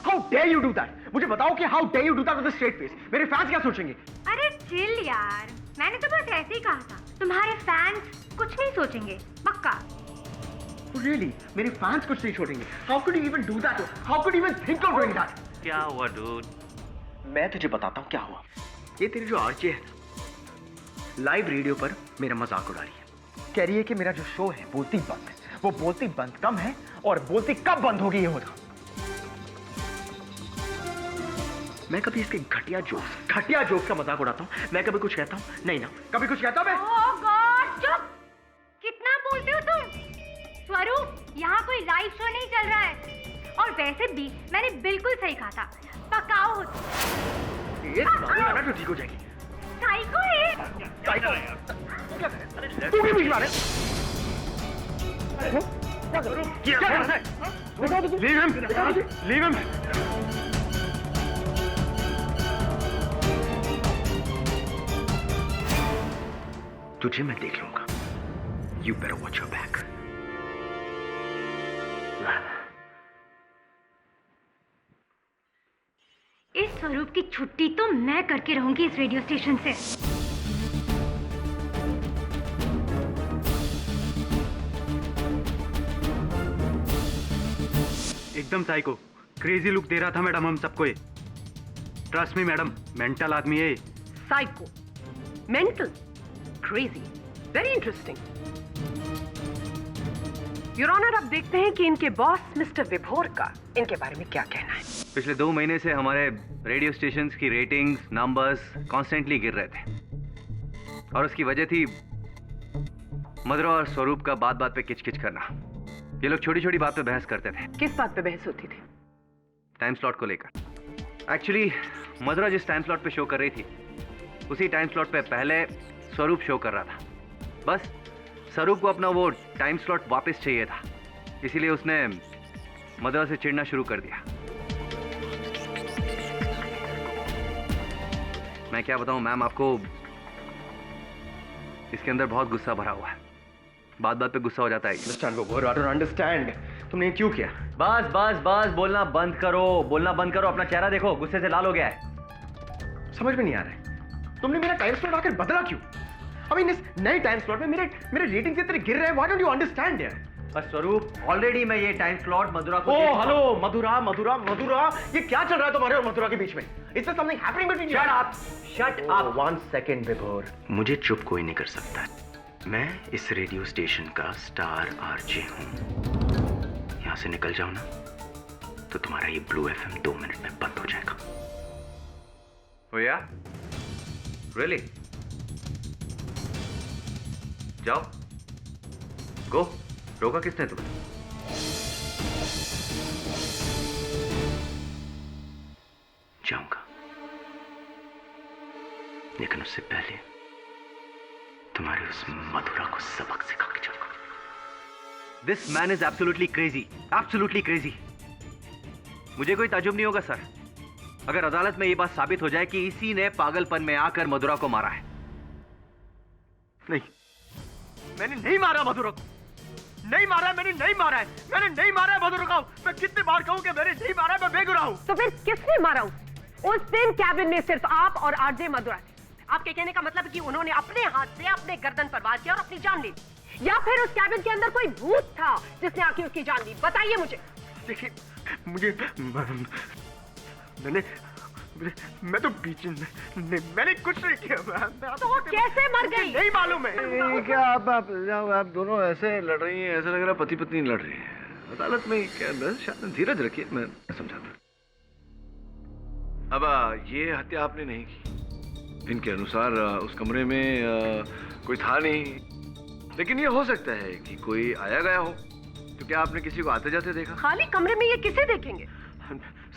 How dare you do that? मुझे बताओ कि how dare you do that with a straight face? मेरे फैंस क्या सोचेंगे? अरे चिल यार, मैंने तो बस ऐसे ही कहा था। तुम्हारे फैंस कुछ नहीं सोचेंगे, पक्का। Really? मेरे फैंस कुछ नहीं छोड़ेंगे? How could you even do that? How could you even think of doing that? क्या हुआ डूड? मैं तुझे बताता हूँ क्या हुआ। ये तेरी जो आरजे है, लाइव रेडियो पर मेरा मजाक उड़ा रही है। कह रही है कि मेरा जो शो है बोलती बंद, वो बोलती बंद कम है और बोलती कब बंद होगी ये होगा। मैं कभी इसके घटिया जोक्स का मजाक उड़ाता हूँ? मैं कभी कुछ कहता हूँ? नहीं ना, कभी कुछ कहता मैं? ओह गॉड, चुप! कितना बोलते हो तुम? स्वरूप, यहाँ कोई लाइव शो नहीं चल रहा है। और वैसे भी मैंने बिल्कुल सही कहा था। पकाओ। ये मारेगा ना तो ठीक हो जाएगी। साइको है। तू भी बीच मारे। Leave him. तुझे मैं देख लूंगा। You better watch your back. इस स्वरूप की छुट्टी तो मैं करके रहूंगी इस रेडियो स्टेशन से। एकदम साइको, क्रेजी लुक दे रहा था मैडम हम सबको ये। ट्रस्ट मी मैडम, मेंटल आदमी है ये। Psycho, mental, crazy, very interesting. Your honour, अब देखते हैं कि इनके बॉस मिस्टर विभोर का इनके बारे में क्या कहना है। पिछले 2 महीने से हमारे रेडियो स्टेशंस की रेटिंग्स, नंबर्स कॉन्स्टेंटली गिर रहे थे और उसकी वजह थी मधुरा और स्वरूप का बात बात पे किचकिच करना। ये लोग छोटी छोटी बात पे बहस करते थे। किस बात पे बहस होती थी? टाइम स्लॉट को लेकर। एक्चुअली मधुरा जिस टाइम स्लॉट पे शो कर रही थी, उसी टाइम स्लॉट पे पहले स्वरूप शो कर रहा था। बस स्वरूप को अपना वो टाइम स्लॉट वापस चाहिए था, इसीलिए उसने मधुरा से चिढ़ना शुरू कर दिया। मैं क्या बताऊं मैम आपको, इसके अंदर बहुत गुस्सा भरा हुआ है। बात बात पे गुस्सा हो जाता है। Understand वो I don't understand. तुमने क्यों किया? बस बस बस बोलना बंद करो, बोलना बंद करो। अपना चेहरा देखो, गुस्से से लाल हो गया है। समझ में नहीं आ रहा है, तुमने मेरा टाइम स्लॉट आकर बदला क्यों? I mean, इस नए टाइम स्लॉट में मेरे रेटिंग्स इतने गिर रहे हैं। Why don't you understand यार? बस स्वरूप, ऑलरेडी मैं ये टाइम स्लॉट मधुरा को हेलो मधुरा मधुरा मधुरा, ये क्या चल रहा है तुम्हारे और मधुरा के बीच में? Is there something happening between you? Shut up. 1 second विभोर, मुझे चुप कोई नहीं कर सकता। मैं इस रेडियो स्टेशन का स्टार आरजे हूँ। यहाँ से निकल जाओ ना तो तुम्हारा ये ब्लू एफएम 2 मिनट में बंद हो जाएगा। Oh yeah? Really? जाओ, गो। रोका किसने तुम्हें? जाऊंगा, लेकिन उससे पहले तुम्हारी उस मधुरा को सबक सिखा के जाऊंगा। This man is absolutely crazy, absolutely crazy. मुझे कोई ताजुब नहीं होगा सर, अगर अदालत में ये बात साबित हो जाए कि इसी ने पागलपन में आकर मधुरा को मारा है। नहीं, मैंने नहीं मारा मधुरा को, नहीं मारा है, मैंने नहीं मारा है, मैंने नहीं मारा है मधुरा को। मैं कितनी बार कहूं कि मैंने नहीं मारा है, मैं बेगुनाह हूं। तो फिर किसने मारा उस दिन कैबिन में? सिर्फ आप और आरजे मधुरा थे। आपके कहने का मतलब कि उन्होंने अपने हाथ से अपने गर्दन पर वार किया और अपनी जान ली, या फिर उस कैबिन के अंदर कोई भूत था जिसने आके उसकी जान ली? बताइए मुझे। देखिए, मुझे मैं तो बीच में मैंने कुछ नहीं किया। तो वो कैसे मर गई? नहीं मालूम है। क्या आप दोनों ऐसे लड़ रही हैं, ऐसा लग रहा है पति पत्नी लड़ रही हैं अदालत में। क्या धीरज रखिए, मैं समझाता। अब ये हत्या आपने नहीं की, इनके अनुसार उस कमरे में कोई था नहीं, लेकिन ये हो सकता है कि कोई आया गया हो। तो क्या आपने किसी को आते जाते देखा? खाली कमरे में ये किसे देखेंगे?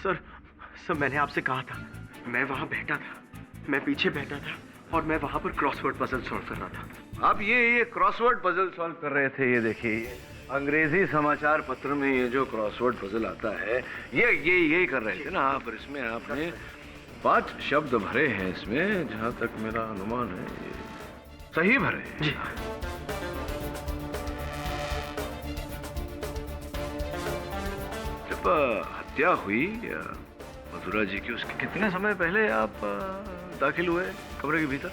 सर मैंने आपसे कहा था, मैं वहां बैठा था, मैं पीछे बैठा था और मैं वहां पर क्रॉसवर्ड पजल सॉल्व कर रहा था। आप ये क्रॉसवर्ड पजल सॉल्व कर रहे थे। ये देखिए, अंग्रेजी समाचार पत्र में ये जो क्रॉसवर्ड पजल आता है, यही कर रहे थे ना आप। और इसमें आपने 5 शब्द भरे हैं इसमें, जहां तक मेरा अनुमान है ये सही भरे हैं। जी। जब हत्या हुई मधुरा जी की, उसके कितने समय पहले आप दाखिल हुए कमरे के भीतर?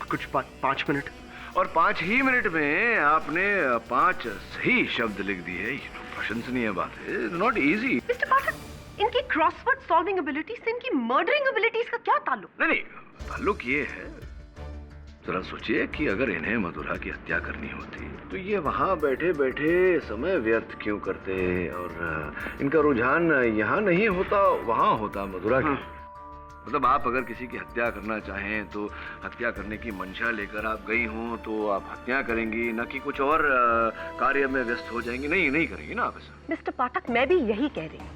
कुछ 5 मिनट। और 5 ही मिनट में आपने 5 सही शब्द लिख दिए। ये तो प्रशंसनीय बात है, नॉट इजी। मिस्टर पाठक, इनकी क्रॉसवर्ड सॉल्विंग एबिलिटीज से इनकी मर्डरिंग एबिलिटीज का क्या ताल्लुक? नहीं, ताल्लुक ये है, जरा सोचिए कि अगर इन्हें मधुरा की हत्या करनी होती तो ये वहां बैठे बैठे समय व्यर्थ क्यों करते, और इनका रुझान यहाँ नहीं होता, वहां होता मधुरा की। मतलब आप अगर किसी की हत्या करना चाहें तो हत्या करने की मंशा लेकर आप गई हों तो आप हत्या करेंगी, न कि कुछ और कार्य में व्यस्त हो जाएंगी। नहीं करेंगी ना आप ऐसा। मिस्टर पाठक, मैं भी यही कह रही हूँ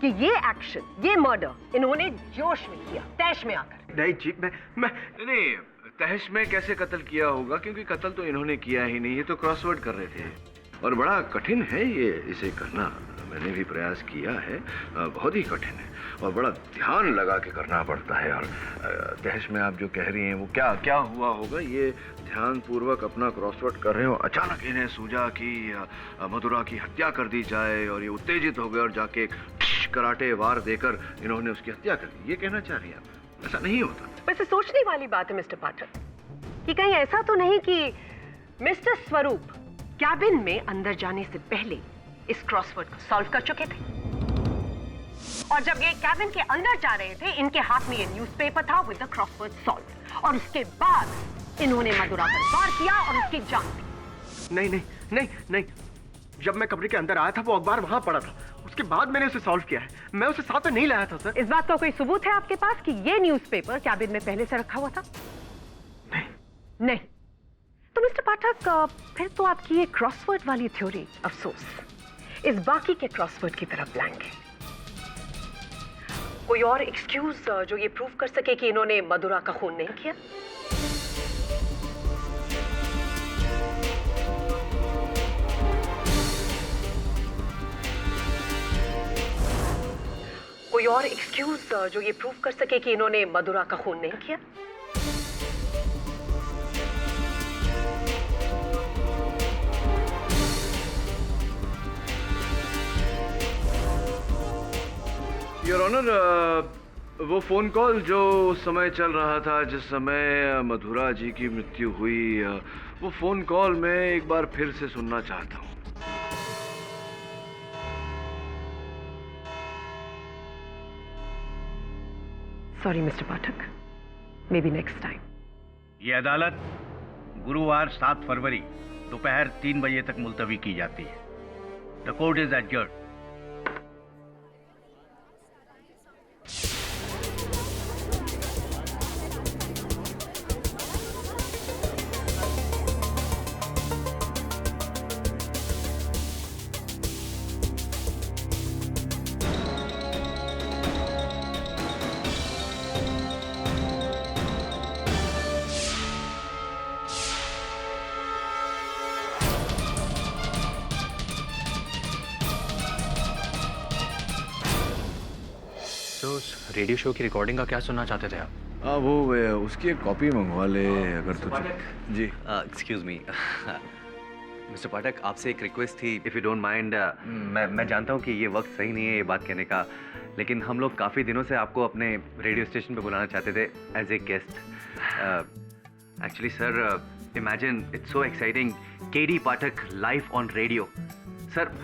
कि ये एक्शन, ये मर्डर इन्होंने जोश में किया, तैश में आकर। नहीं जी, मैं नहीं, तहस में कैसे कत्ल किया होगा, क्योंकि कत्ल तो इन्होंने किया ही नहीं, ये तो क्रॉसवर्ड कर रहे थे। और बड़ा कठिन है ये, इसे करना। मैंने भी प्रयास किया है, बहुत ही कठिन है और बड़ा ध्यान लगा के करना पड़ता है। और तहस में आप जो कह रही हैं वो क्या हुआ होगा, ये ध्यान पूर्वक अपना क्रॉसवर्ड कर रहे हो, अचानक इन्हें सूझा कि मधुरा की हत्या कर दी जाए, और ये उत्तेजित हो गए और जाके एक कराटे वार देकर इन्होंने उसकी हत्या कर दी। ये कहना चाह रही हैं आप? ऐसा नहीं होता। वैसे सोचने वाली बात है मिस्टर पाठक कि कहीं ऐसा तो नहीं कि मिस्टर स्वरूप कैबिन में अंदर जाने से पहले इस क्रॉसवर्ड को सॉल्व कर चुके थे, और जब ये कैबिन के अंदर जा रहे थे इनके हाथ में ये न्यूज़पेपर था विद द क्रॉसवर्ड सॉल्व, और उसके बाद इन्होंने मधुरा पर वार किया और उसकी जान ली। नहीं, जब मैं कमरे के अंदर आया था वो अखबार वहां पड़ा था, उसके बाद मैंने उसे सॉल्व किया है। मैं उसे साथ में नहीं लाया था सर। इस बात का कोई सबूत है आपके पास कि ये न्यूज़पेपर कैबिन में पहले से रखा हुआ था? नहीं। तो मिस्टर पाठक, फिर तो आपकी ये क्रॉसवर्ड वाली थ्योरी अफसोस इस बाकी के क्रॉसवर्ड की तरह ब्लैंक है। कोई और एक्सक्यूज जो ये प्रूव कर सके कि इन्होंने मधुरा का खून नहीं किया? कोई और एक्सक्यूज जो ये प्रूव कर सके कि इन्होंने मधुरा का खून नहीं किया? योर ऑनर, वो फोन कॉल जो उस समय चल रहा था जिस समय मधुरा जी की मृत्यु हुई, वो फोन कॉल मैं एक बार फिर से सुनना चाहता हूँ। Sorry mister Pathak, may be next time. ये अदालत गुरुवार 7 फरवरी दोपहर 3 बजे तक मुलतवी की जाती है। The court is adjourned. Radio show की रिकॉर्डिंग का क्या सुनना चाहते थे आप? हाँ, वो उसकी एक कॉपी मंगवा ले अगर तुझे। जी एक्सक्यूज मी मिस्टर पाठक, आपसे एक रिक्वेस्ट थी, इफ़ यू डोंट माइंड। मैं जानता हूँ कि ये वक्त सही नहीं है ये बात कहने का, लेकिन हम लोग काफ़ी दिनों से आपको अपने रेडियो स्टेशन पे बुलाना चाहते थे as a guest. Actually sir, imagine it's so exciting, KD Pathak live on radio. Sir,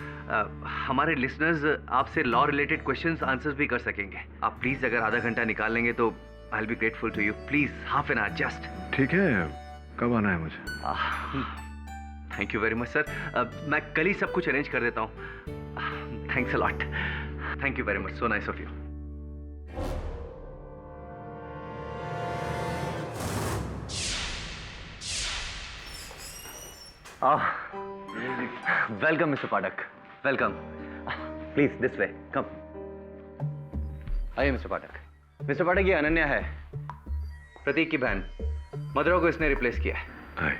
हमारे लिसनर्स आपसे लॉ रिलेटेड क्वेश्चंस आंसर्स भी कर सकेंगे। आप प्लीज़ अगर आधा घंटा निकाल लेंगे तो I will be grateful to you. Please half an hour just. ठीक है, कब आना है मुझे? Thank you very much sir. मैं कल ही सब कुछ अरेंज कर देता हूँ। Thanks a lot. Thank you very much, so nice of you. Welcome mister Pathak, welcome. Please this way, come. आइए मिस्टर पाठक। मिस्टर पाठक, ये अनन्या है, प्रतीक की बहन। मधुरा को इसने रिप्लेस किया है।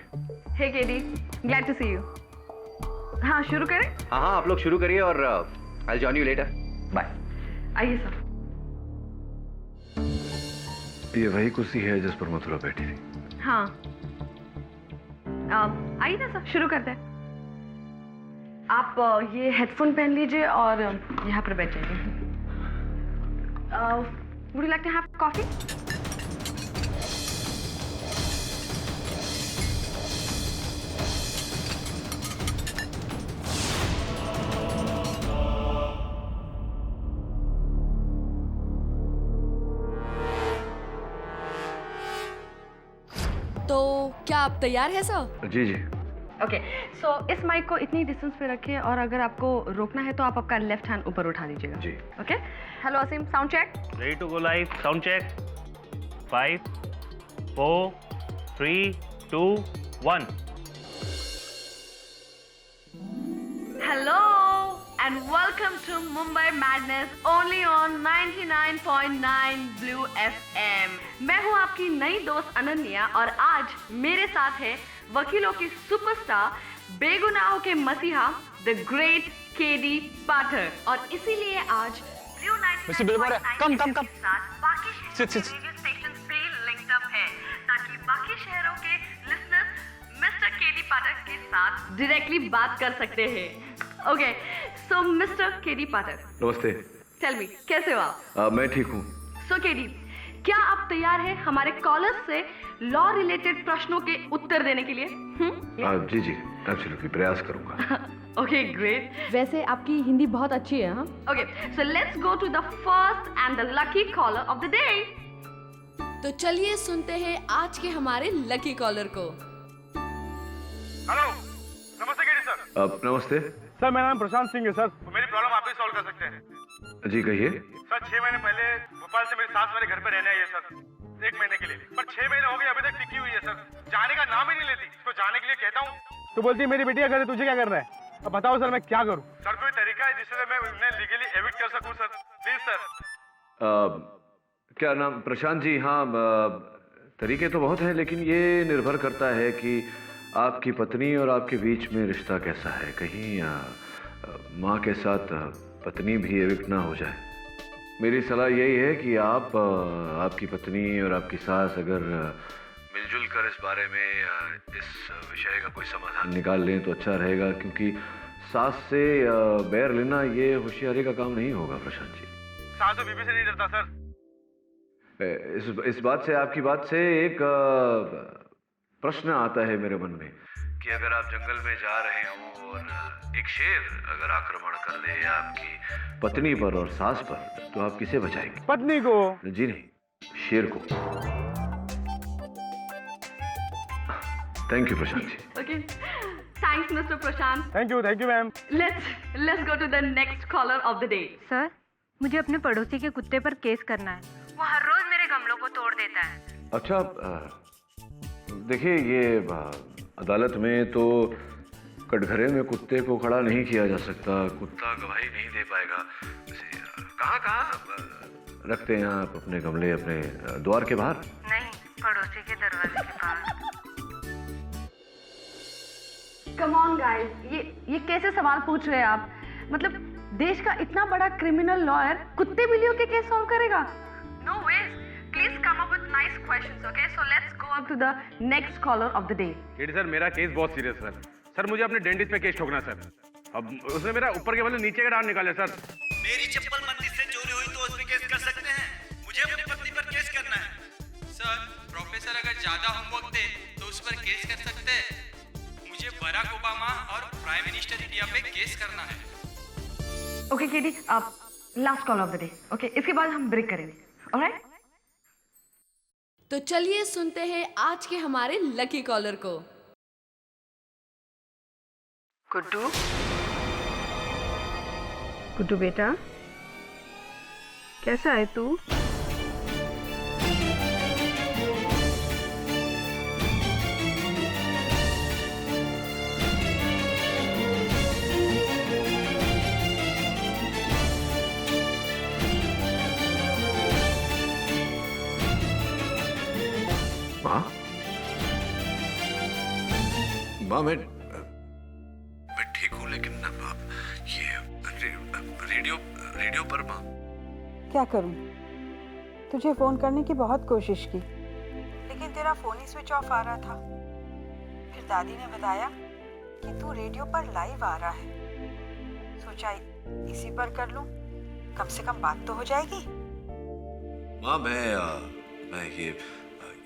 Hey KD, glad to see you. हाँ, शुरू करें? हाँ, आप लोग शुरू करिए और I join you later. Bye. आइए सर। ये वही कुर्सी है जिस पर मथुरा बैठी थी? हाँ, आइए ना सर, शुरू करते हैं। आप ये हेडफोन पहन लीजिए और यहाँ पर बैठ जाइए। Would you like to have coffee? तो क्या आप तैयार हैं सर? जी जी। ओके, सो इस माइक को इतनी डिस्टेंस पे रखिए और अगर आपको रोकना है तो आप आपका लेफ्ट हैंड ऊपर उठा दीजिएगा। जी। Okay, hello Aseem, sound check. Ready to go live, sound check. 5 4 3 2 1। Hello and welcome to Mumbai madness only on 99.9 blue FM। मैं हूं आपकी नई दोस्त अनन्या और आज मेरे साथ है वकीलों की सुपरस्टार, बेगुनाहों के मसीहा, द ग्रेट केडी पाठक। और इसीलिए आज ब्लू 99.9 के साथ बाकी रेडियो स्टेशन से लिंक्ड अप है ताकि बाकी शहरों के लिसनर्स मिस्टर केडी पाठक के साथ डायरेक्टली बात कर सकते हैं। Okay, so mister KD Pathak, नमस्ते। टेल मी, कैसे हो आप? मैं ठीक हूँ। सो केडी, क्या आप तैयार हैं हमारे कॉलर्स से लॉ रिलेटेड प्रश्नों के उत्तर देने के लिए? जी जी, एब्सोल्युटली, प्रयास करूंगा। Okay, great. वैसे आपकी हिंदी बहुत अच्छी है। हाँ, okay, so let's go to the first and the lucky caller of the day. तो चलिए सुनते हैं आज के हमारे लकी कॉलर को। हेलो, नमस्ते केडी सर। नमस्ते सर, मेरा नाम प्रशांत सिंह है सर। तो मेरी प्रॉब्लम आप ही सॉल्व कर सकते हैं। जी कहिए। सर, 6 महीने पहले भोपाल से मेरी सास मेरे घर पे रहने आई है सर, 1 महीने के लिए। पर 6 महीने हो गए अभी तक टिकी हुई है सर, जाने का नाम ही नहीं लेती। इसको जाने के लिए कहता हूँ तो बोलती मेरी बेटी का घर है, तुझे क्या करना है? अब बताओ सर, मैं क्या करूँ? सर, कोई तरीका है जिससे मैं उन्हें लीगली एविक्ट कर सकूँ सर? Please sir. क्या नाम? प्रशांत जी। हाँ, तरीके तो बहुत हैं, लेकिन ये निर्भर करता है कि आपकी पत्नी और आपके बीच में रिश्ता कैसा है। कहीं माँ के साथ पत्नी भी एविक्ट ना हो जाए। मेरी सलाह यही है कि आप आपकी पत्नी और आपकी सास अगर मिलजुल कर इस बारे में इस विषय का कोई समाधान निकाल लें तो अच्छा रहेगा, क्योंकि सास से बैर लेना ये होशियारी का काम नहीं होगा प्रशांत जी। सास और बीबी से नहीं डरता सर, इस बात से, आपकी बात से एक प्रश्न आता है मेरे मन में कि अगर आप जंगल में जा रहे हो और एक शेर अगर आक्रमण कर दे आपकी पत्नी पर और सास पर, तो आप किसे बचाएंगे? पत्नी को? जी नहीं, शेर को। Thank you Prashant ji. Okay. Thanks, Mr. Prashant. थैंक यू ma'am. Let's go to the next caller of the day. Sir, मुझे अपने पड़ोसी के कुत्ते पर केस करना है। वो हर रोज मेरे गमलों को तोड़ देता है। अच्छा, देखिए ये अदालत में तो कटघरे में कुत्ते को खड़ा नहीं किया जा सकता, कुत्ता गवाही नहीं दे पाएगा। कहाँ रखते हैं आप अपने गमले? अपने द्वार के बाहर? नहीं, पड़ोसी के दरवाजे के पास। Come on guys, ये कैसे सवाल पूछ रहे हैं आप? मतलब देश का इतना बड़ा क्रिमिनल लॉयर कुत्ते बिल्लियों के केस सॉल्व करेगा? No ways. Please come up with nice questions, okay? So let's go up to the next caller of the day. KD sir, मेरा केस बहुत सीरियस सर। सर मुझे अपने डेंटिस्ट पे case ठोकना sir. अब उसने मेरा ऊपर के बदले नीचे का दांत निकाले सर। मेरी चप्पल मंदिर से चोरी हुई तो उस पे केस कर सकते हैं। मुझे अपनी पत्नी पर केस करना है। सर, प्रोफेसर अगर ज्यादा होमवर्क दे तो उस पर केस कर सकते हैं। मुझे बराक ओबामा और प्राइम मिनिस्टर इंडिया पे केस करना है। Okay, केडी, आप last call of the day, okay? इसके बाद हम ब्रेक करेंगे, ऑलराइट? तो चलिए सुनते हैं आज के हमारे लकी कॉलर को। गुड्डू, गुड्डू बेटा, कैसा है तू? माँ, मैं ठीक हूँ, लेकिन ये रेडियो पर माँ। क्या करूं? तुझे फोन करने की बहुत कोशिश की, लेकिन तेरा फोन ही स्विच ऑफ आ रहा था। फिर दादी ने बताया कि तू रेडियो पर लाइव आ रहा है। सोचा इसी पर कर लूं, कम से कम बात तो हो जाएगी। माँ, मैं ये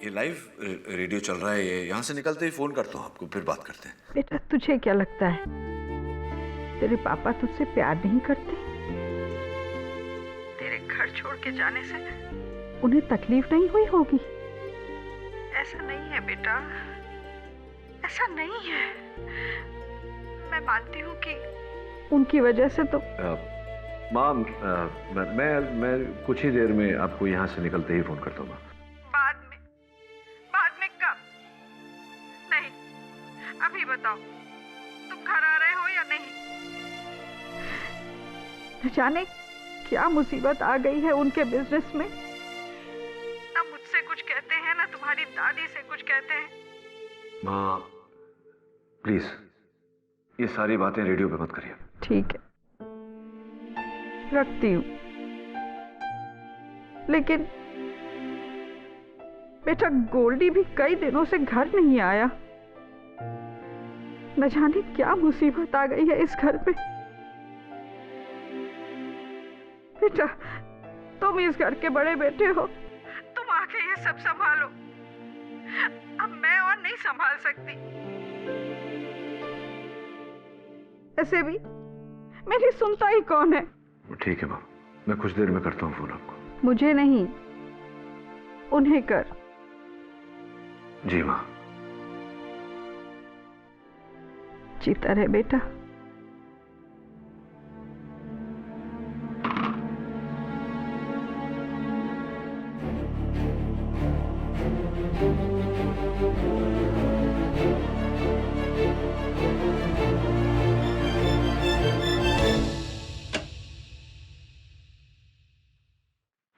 लाइव रेडियो चल रहा है, ये यहाँ से निकलते ही फोन करता हूँ आपको, फिर बात करते हैं। बेटा, तुझे क्या लगता है तेरे पापा तुझसे प्यार नहीं करते? तेरे घर छोड़ के जाने से उन्हें तकलीफ नहीं हुई होगी? ऐसा नहीं है बेटा, ऐसा नहीं है। मैं मानती हूँ कि उनकी वजह से तो। माँ, मैं कुछ ही देर में आपको यहाँ से निकलते ही फोन करता हूँ। बाद में कब? नहीं, अभी बताओ, तुम घर आ रहे हो या नहीं? न जाने क्या मुसीबत आ गई है उनके बिजनेस में। ना मुझसे कुछ कहते हैं, ना तुम्हारी दादी से कुछ कहते हैं। माँ, प्लीज ये सारी बातें रेडियो पे मत करिए। ठीक है, रखती हूँ। लेकिन बेटा, गोल्डी भी कई दिनों से घर नहीं आया। न जाने क्या मुसीबत आ गई है इस घर पे। बेटा, तुम इस घर के बड़े बेटे हो, तुम आके ये सब संभालो। अब मैं और नहीं संभाल सकती। ऐसे भी मेरी सुनता ही कौन है? ठीक है माँ, मैं कुछ देर में करता हूँ फोन आपको। मुझे नहीं, उन्हें कर। जी माँ। जीता रहे बेटा।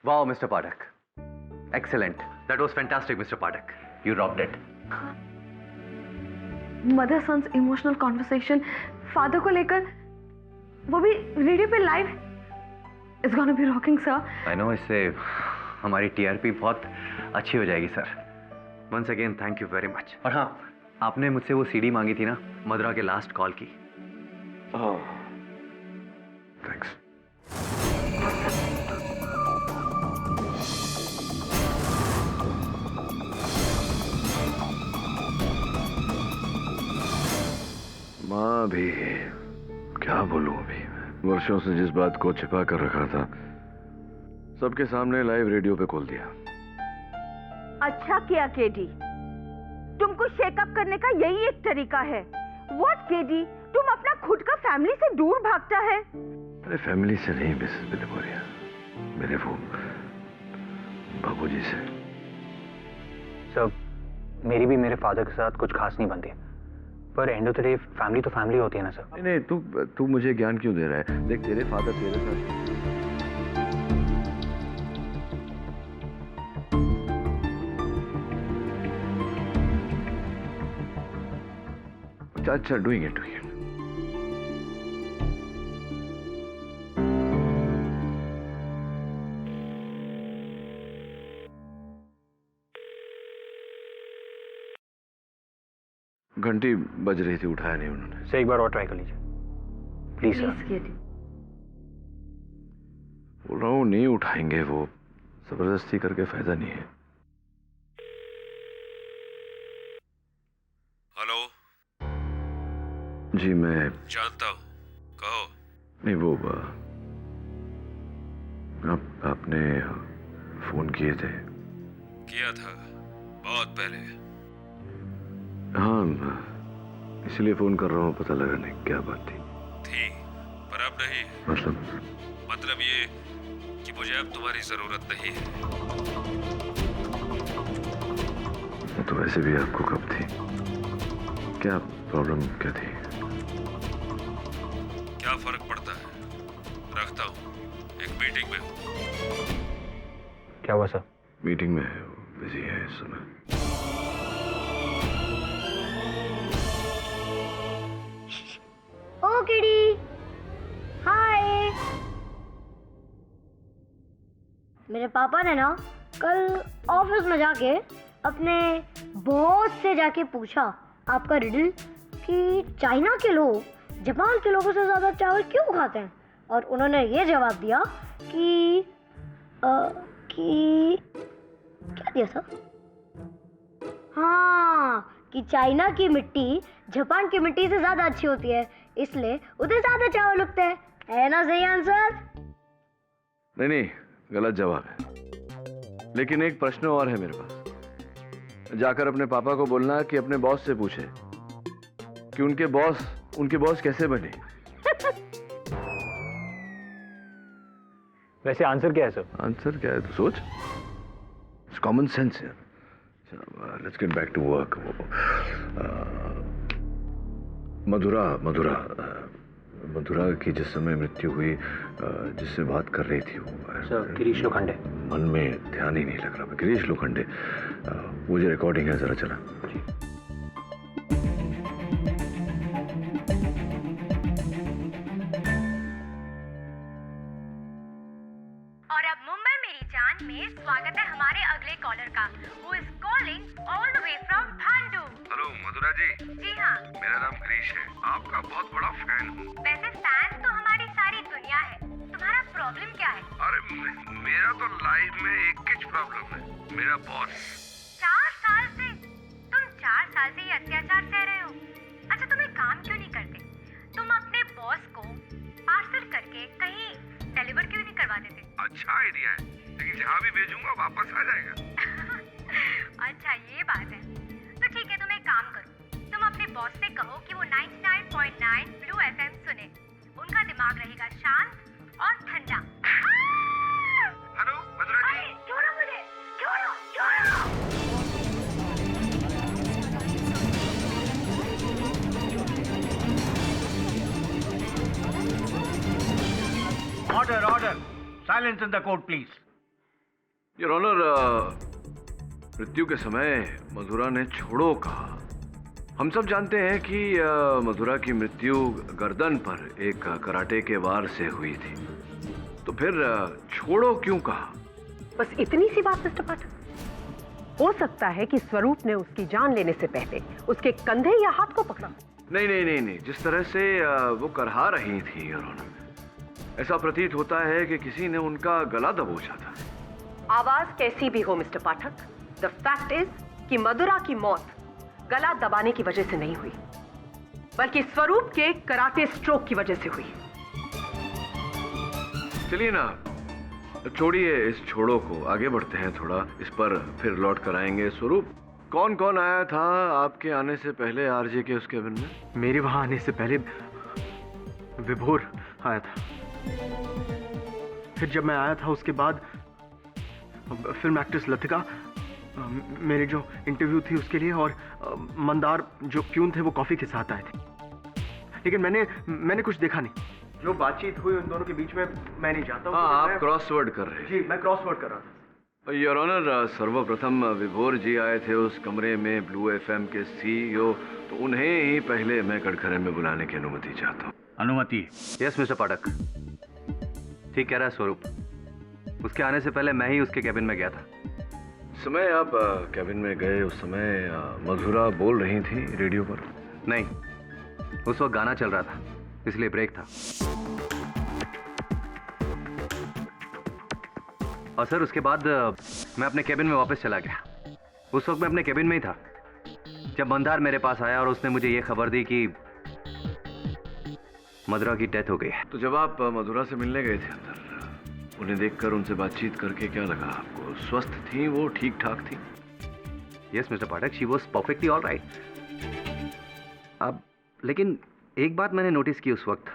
Wow, Mr. Padak. Excellent. That was fantastic, Mr. Padak. You rocked it. Mother son's emotional conversation father को लेकर, वो भी रेडियो पे live. It's gonna be rocking sir. I know, इससे हमारी TRP बहुत अच्छी हो जाएगी सर। Once again, thank you very much. और हाँ, आपने मुझसे वो CD मांगी थी ना, मधुरा के लास्ट कॉल की। थैंक्स। लूं अभी? वर्षों से जिस बात को छिपा कर रखा था सबके सामने लाइव रेडियो पे खोल दिया। अच्छा किया केडी, तुमको शेकअप करने का यही एक तरीका है। व्हाट केडी, तुम अपना खुद का फैमिली से दूर भागता है। अरे फैमिली से नहीं मिसेस बिलिमोरिया, मेरे वो बाबूजी से। सर, मेरी भी मेरे फादर के साथ कुछ खास नहीं बनती, पर end of the day family तो फैमिली होती है ना सर। नहीं, तू मुझे ज्ञान क्यों दे रहा है? देख, तेरे फादर तेरे साथ। अच्छा, डूइंग इट। घंटी बज रही थी, उठाया नहीं उन्होंने। सर, एक बार और ट्राई कर लीजिए प्लीज सर। बोल रहा हूँ नहीं उठाएंगे, वो जबरदस्ती करके फायदा नहीं है। हेलो जी, मैं जानता हूँ, कहो। नहीं, वो आपने फोन किए थे। किया था बहुत पहले। हाँ, इसलिए फोन कर रहा हूँ, पता लगाने क्या बात थी। पर अब नहीं। मतलब ये कि मुझे अब तुम्हारी जरूरत नहीं है। तो वैसे भी आपको कब थी? क्या प्रॉब्लम क्या थी? क्या फर्क पड़ता है, रखता हूँ, एक मीटिंग में हूँ। क्या हुआ सर? मीटिंग में है, बिजी है इस समय। ओ किडी, हाय। मेरे पापा ने ना कल ऑफिस में जाके अपने बॉस से जाके पूछा आपका रिडल कि चाइना के लोग जापान के लोगों से ज्यादा चावल क्यों खाते हैं, और उन्होंने ये जवाब दिया कि क्या दिया सर? हाँ, कि चाइना की मिट्टी जापान की मिट्टी से ज्यादा अच्छी होती है, इसलिए उधर ज्यादा चावल उगते हैं। है ना सही आंसर? नहीं, गलत जवाब है। लेकिन एक प्रश्न और है मेरे पास। जाकर अपने पापा को बोलना कि अपने बॉस से पूछे कि उनके बॉस कैसे बने। वैसे आंसर क्या है सर? आंसर क्या है तो सोच। इट्स कॉमन सेंस यार। Let's get back to work. Madhura की जिस समय मृत्यु हुई, जिससे बात कर रही थी वो सर गिरीश लोखंडे। मन में ध्यान ही नहीं लग रहा। गिरीश लोखंडे, वो जो रिकॉर्डिंग है जरा चला। और अब मुंबई मेरी जान में स्वागत है हमारे अगले कॉलर का, who is calling all the way from भांडू। हेलो मधुरा जी। जी हाँ, मेरा नाम गिरीश है, आपका बहुत बड़ा फैन हूँ। वैसे फैन तो हमारी सारी दुनिया है, तुम्हारा प्रॉब्लम क्या है? अरे मेरा तो लाइफ में एक ही प्रॉब्लम है, मेरा बॉस। 4 साल से तुम 4 साल से ये अत्याचार सह रहे हो। अच्छा, तुम एक काम क्यों नहीं करते? तुम अपने बॉस को पार्सल करके कहीं डिलीवर क्यों नहीं करवा देते? अच्छा आइडिया है, लेकिन जहाँ भी भेजूंगा वापस आ जाएगा। अच्छा ये बात है, तो ठीक है, तुम एक काम करो, तुम अपने बॉस से कहो कि वो 99.9 ब्लू FM सुने। उनका दिमाग रहेगा शांत और ठंडा। हेलो मधुरा जी। छोड़ो मुझे, छोड़ो। Order. Silence in the court, please. Your honour, मृत्यु के समय मधुरा ने छोड़ो कहा। हम सब जानते हैं कि मधुरा की मृत्यु गर्दन पर एक कराटे के वार से हुई थी, तो फिर छोड़ो क्यों कहा? बस इतनी सी बात मिस्टर पाठक। हो सकता है कि स्वरूप ने उसकी जान लेने से पहले उसके कंधे या हाथ को पकड़ा। नहीं, जिस तरह से वो करहा रही थी योर ऑनर, ऐसा प्रतीत होता है कि किसी ने उनका गला दबोचा था। आवाज कैसी भी हो mister Pathak, the fact is कि मधुरा की मौत गला दबाने की वजह से नहीं हुई, बल्कि स्वरूप के कराटे स्ट्रोक की वजह से हुई। चलिए ना, छोड़िए इस छोड़ो को, आगे बढ़ते हैं थोड़ा, इस पर फिर लौट कर आएंगे। स्वरूप, कौन कौन आया था आपके आने से पहले आरजे के उस केबिन में? मेरे वहां आने से पहले विभोर आया था। फिर जब मैं आया था उसके बाद फिल्म एक्ट्रेस लतिका, मेरे जो इंटरव्यू थी उसके लिए, और मंदार जो प्यून थे वो कॉफी के साथ आए थे। लेकिन मैंने कुछ देखा नहीं। जो बातचीत हुई उन दोनों के बीच में मैं नहीं जानता हूँ। आप क्रॉसवर्ड कर रहे हैं? जी, मैं क्रॉसवर्ड कर रहा था। योर ऑनर, सर्वप्रथम विभोर जी आए थे उस कमरे में, ब्लू एफएम के सीईओ, तो उन्हें ही पहले मैं कटघरे में बुलाने की अनुमति चाहता हूँ। अनुमति? यस मिस्टर पाठक, ठीक कह रहा है स्वरूप। उसके आने से पहले मैं ही उसके केबिन में गया था। समय आप केबिन में गए उस समय मधुरा बोल रही थी रेडियो पर? नहीं, उस वक्त गाना चल रहा था, इसलिए ब्रेक था। और सर उसके बाद मैं अपने केबिन में वापस चला गया। उस वक्त मैं अपने केबिन में ही था जब मंदार मेरे पास आया और उसने मुझे ये खबर दी कि मधुरा की डेथ हो गई है। तो जब आप मधुरा से मिलने गए थे अंदर, उन्हें देखकर, उनसे बातचीत करके क्या लगा आपको? स्वस्थ थी वो, ठीक ठाक थी? Yes mister Pathak, she was perfectly all right. अब लेकिन एक बात मैंने नोटिस की उस वक्त।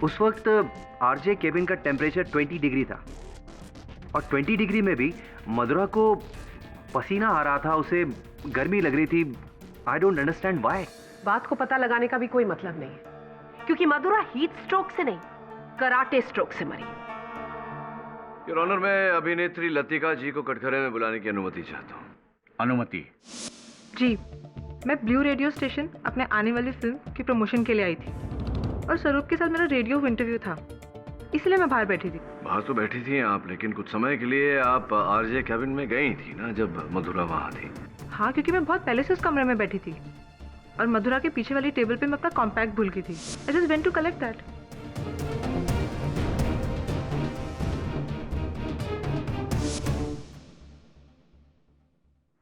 उस वक्त आरजे केबिन का टेम्परेचर 20 डिग्री था, और 20 डिग्री में भी मधुरा को पसीना आ रहा था, उसे गर्मी लग रही थी। I don't understand why. बात को पता लगाने का भी कोई मतलब नहीं है, क्योंकि मधुरा हीट स्ट्रोक से नहीं, कराटे स्ट्रोक से मरी। योर ऑनर, मैं अभिनेत्री लतिका जी को कटघरे में बुलाने की अनुमति चाहता हूँ। अनुमति? जी, मैं ब्लू रेडियो स्टेशन अपने आने वाली फिल्म की प्रमोशन के लिए आई थी, और स्वरूप के साथ मेरा रेडियो इंटरव्यू था, इसलिए मैं बाहर बैठी थी। बाहर तो बैठी थी आप, लेकिन कुछ समय के लिए आप आरजे केबिन में गई थी ना, जब मधुरा वहाँ थी? हाँ, क्योंकि मैं बहुत पहले से उस कमरे में बैठी थी, और मधुरा के पीछे वाली टेबल पे मैं अपना कॉम्पैक्ट भूल गई थी। I just went to collect that.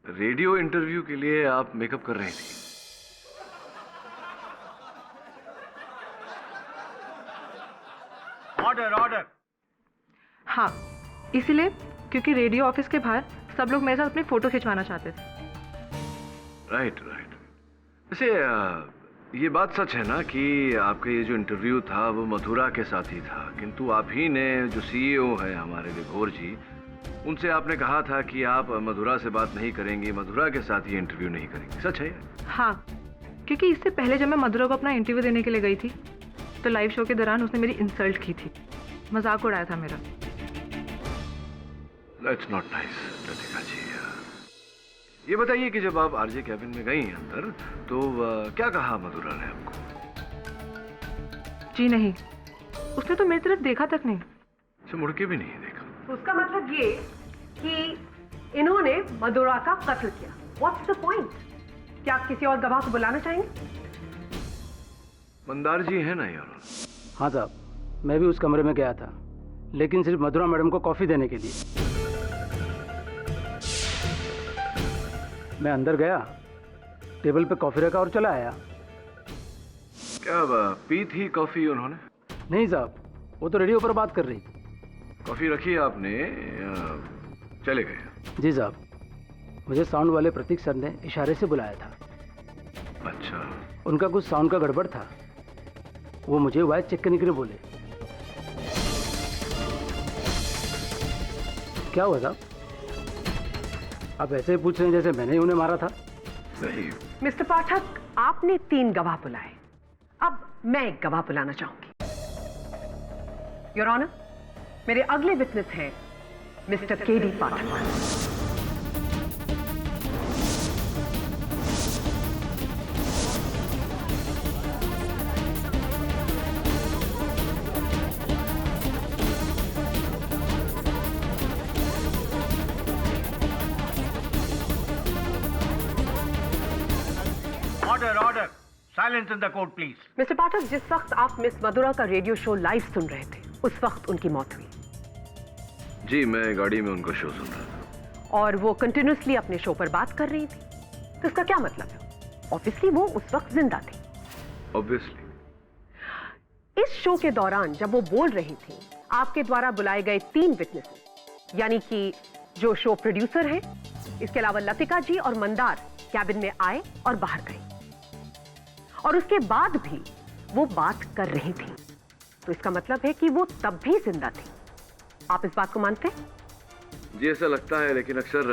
Radio interview के लिए आप मेकअप कर रही थी? Order order. हाँ, इसीलिए क्योंकि रेडियो ऑफिस के बाहर सब लोग मेरे साथ अपनी फोटो खिंचवाना चाहते थे। Right right. वैसे ये बात सच है ना कि आपका ये जो इंटरव्यू था वो मथुरा के साथ ही था, किंतु आप ही ने, जो सीईओ है हमारे विभोर जी, उनसे आपने कहा था कि आप मधुरा से बात नहीं करेंगी, मधुरा के साथ ये इंटरव्यू नहीं करेंगी। सच है? हाँ, क्योंकि इससे पहले जब मैं मधुरा को अपना इंटरव्यू देने के लिए गई थी तो लाइव शो के दौरान उसने मेरी इंसल्ट की थी, मजाक उड़ाया था मेरा। That's not nice, लतिका जी। ये बताइए कि जब आप आरजे केबिन में गई अंदर तो क्या कहा मधुरा ने आपको? जी नहीं, उसने तो मेरी तरफ देखा तक नहीं। अच्छा, मुड़ के भी नहीं देखा? उसका मतलब ये कि इन्होंने मधुरा का कत्ल किया। What's the point? क्या आप किसी और गवाह को बुलाना चाहेंगे? मंदार जी है ना यार? हाँ साहब, मैं भी उस कमरे में गया था, लेकिन सिर्फ मधुरा मैडम को कॉफी देने के लिए। मैं अंदर गया, टेबल पे कॉफी रखा और चला आया। क्या पी थी कॉफी उन्होंने? नहीं साहब, वो तो रेडियो पर बात कर रही थी। कॉफी रखी आपने, चले गए? जी साहब, मुझे साउंड वाले प्रतीक सर ने इशारे से बुलाया था। अच्छा। उनका कुछ साउंड का गड़बड़ था, वो मुझे वॉइस चेक करने के लिए बोले। क्या हुआ साहब? आप ऐसे ही पूछ रहे हैं जैसे मैंने ही उन्हें मारा था। नहीं। मिस्टर पाठक, आपने 3 गवाह बुलाए, अब मैं एक गवाह बुलाना चाहूंगी। योर ऑनर, मेरे अगले विटनेस हैं mister KD Pathak. Order order. Silence in the court please. Mister Pathak, जिस वक्त आप मिस मधुरा का रेडियो शो लाइव सुन रहे थे, उस वक्त उनकी मौत हुई। जी, मैं गाड़ी में उनका शो सुन रहा था। और वो कंटिन्यूसली अपने शो पर बात कर रही थी, तो इसका क्या मतलब है? ऑब्वियसली वो उस वक्त जिंदा थी। ऑब्वियसली, इस शो के दौरान जब वो बोल रही थी, आपके द्वारा बुलाए गए 3 विटनेसेस, यानी कि जो शो प्रोड्यूसर हैं, इसके अलावा लतिका जी और मंदार कैबिन में आए और बाहर गए, और उसके बाद भी वो बात कर रही थी। तो इसका मतलब है कि वो तब भी जिंदा थी। आप इस बात को मानते हैं? जी ऐसा लगता है, लेकिन अक्सर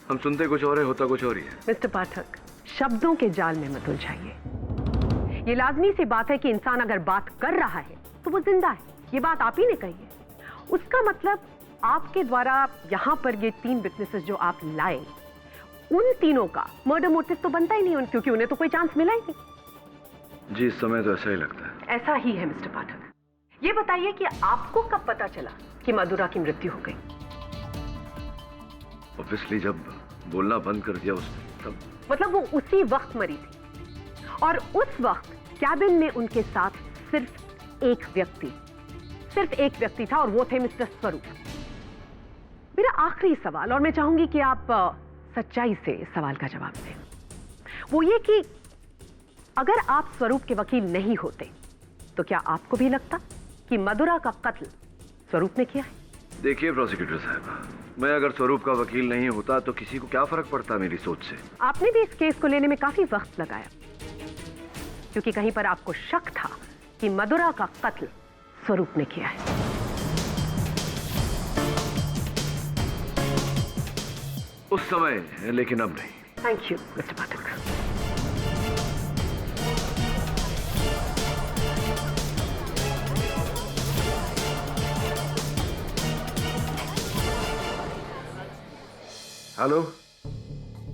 हम सुनते कुछ और है, होता कुछ और ही है। मिस्टर पाठक, शब्दों के जाल में मत उलझाइए। ये लाजमी सी बात है कि इंसान अगर बात कर रहा है तो वो जिंदा है। ये बात आप ही ने कही है। उसका मतलब आपके द्वारा यहां पर ये 3 विटनेसेस जो आप लाए, उन तीनों का मर्डर मोटिव तो बनता ही नहीं, क्योंकि उन्हें तो कोई चांस मिला ही नहीं। जी इस समय तो ऐसा ही लगता है। ऐसा ही है मिस्टर पाठक। ये बताइए कि आपको कब पता चला कि मधुरा की मृत्यु हो गई? ऑब्वियसली जब बोलना बंद कर दिया उसने, तब। मतलब वो उसी वक्त मरी थी, और उस वक्त कैबिन में उनके साथ सिर्फ एक व्यक्ति था, और वो थे मिस्टर स्वरूप। मेरा आखिरी सवाल, और मैं चाहूंगी कि आप सच्चाई से इस सवाल का जवाब दें, वो ये कि अगर आप स्वरूप के वकील नहीं होते तो क्या आपको भी लगता कि मधुरा का कत्ल स्वरूप ने किया है? देखिए प्रोसिक्यूटर साहब, मैं अगर स्वरूप का वकील नहीं होता तो किसी को क्या फर्क पड़ता मेरी सोच से। आपने भी इस केस को लेने में काफी वक्त लगाया, क्योंकि कहीं पर आपको शक था कि मधुरा का कत्ल स्वरूप ने किया है। उस समय, लेकिन अब नहीं। Thank you mister Pathak. Hello,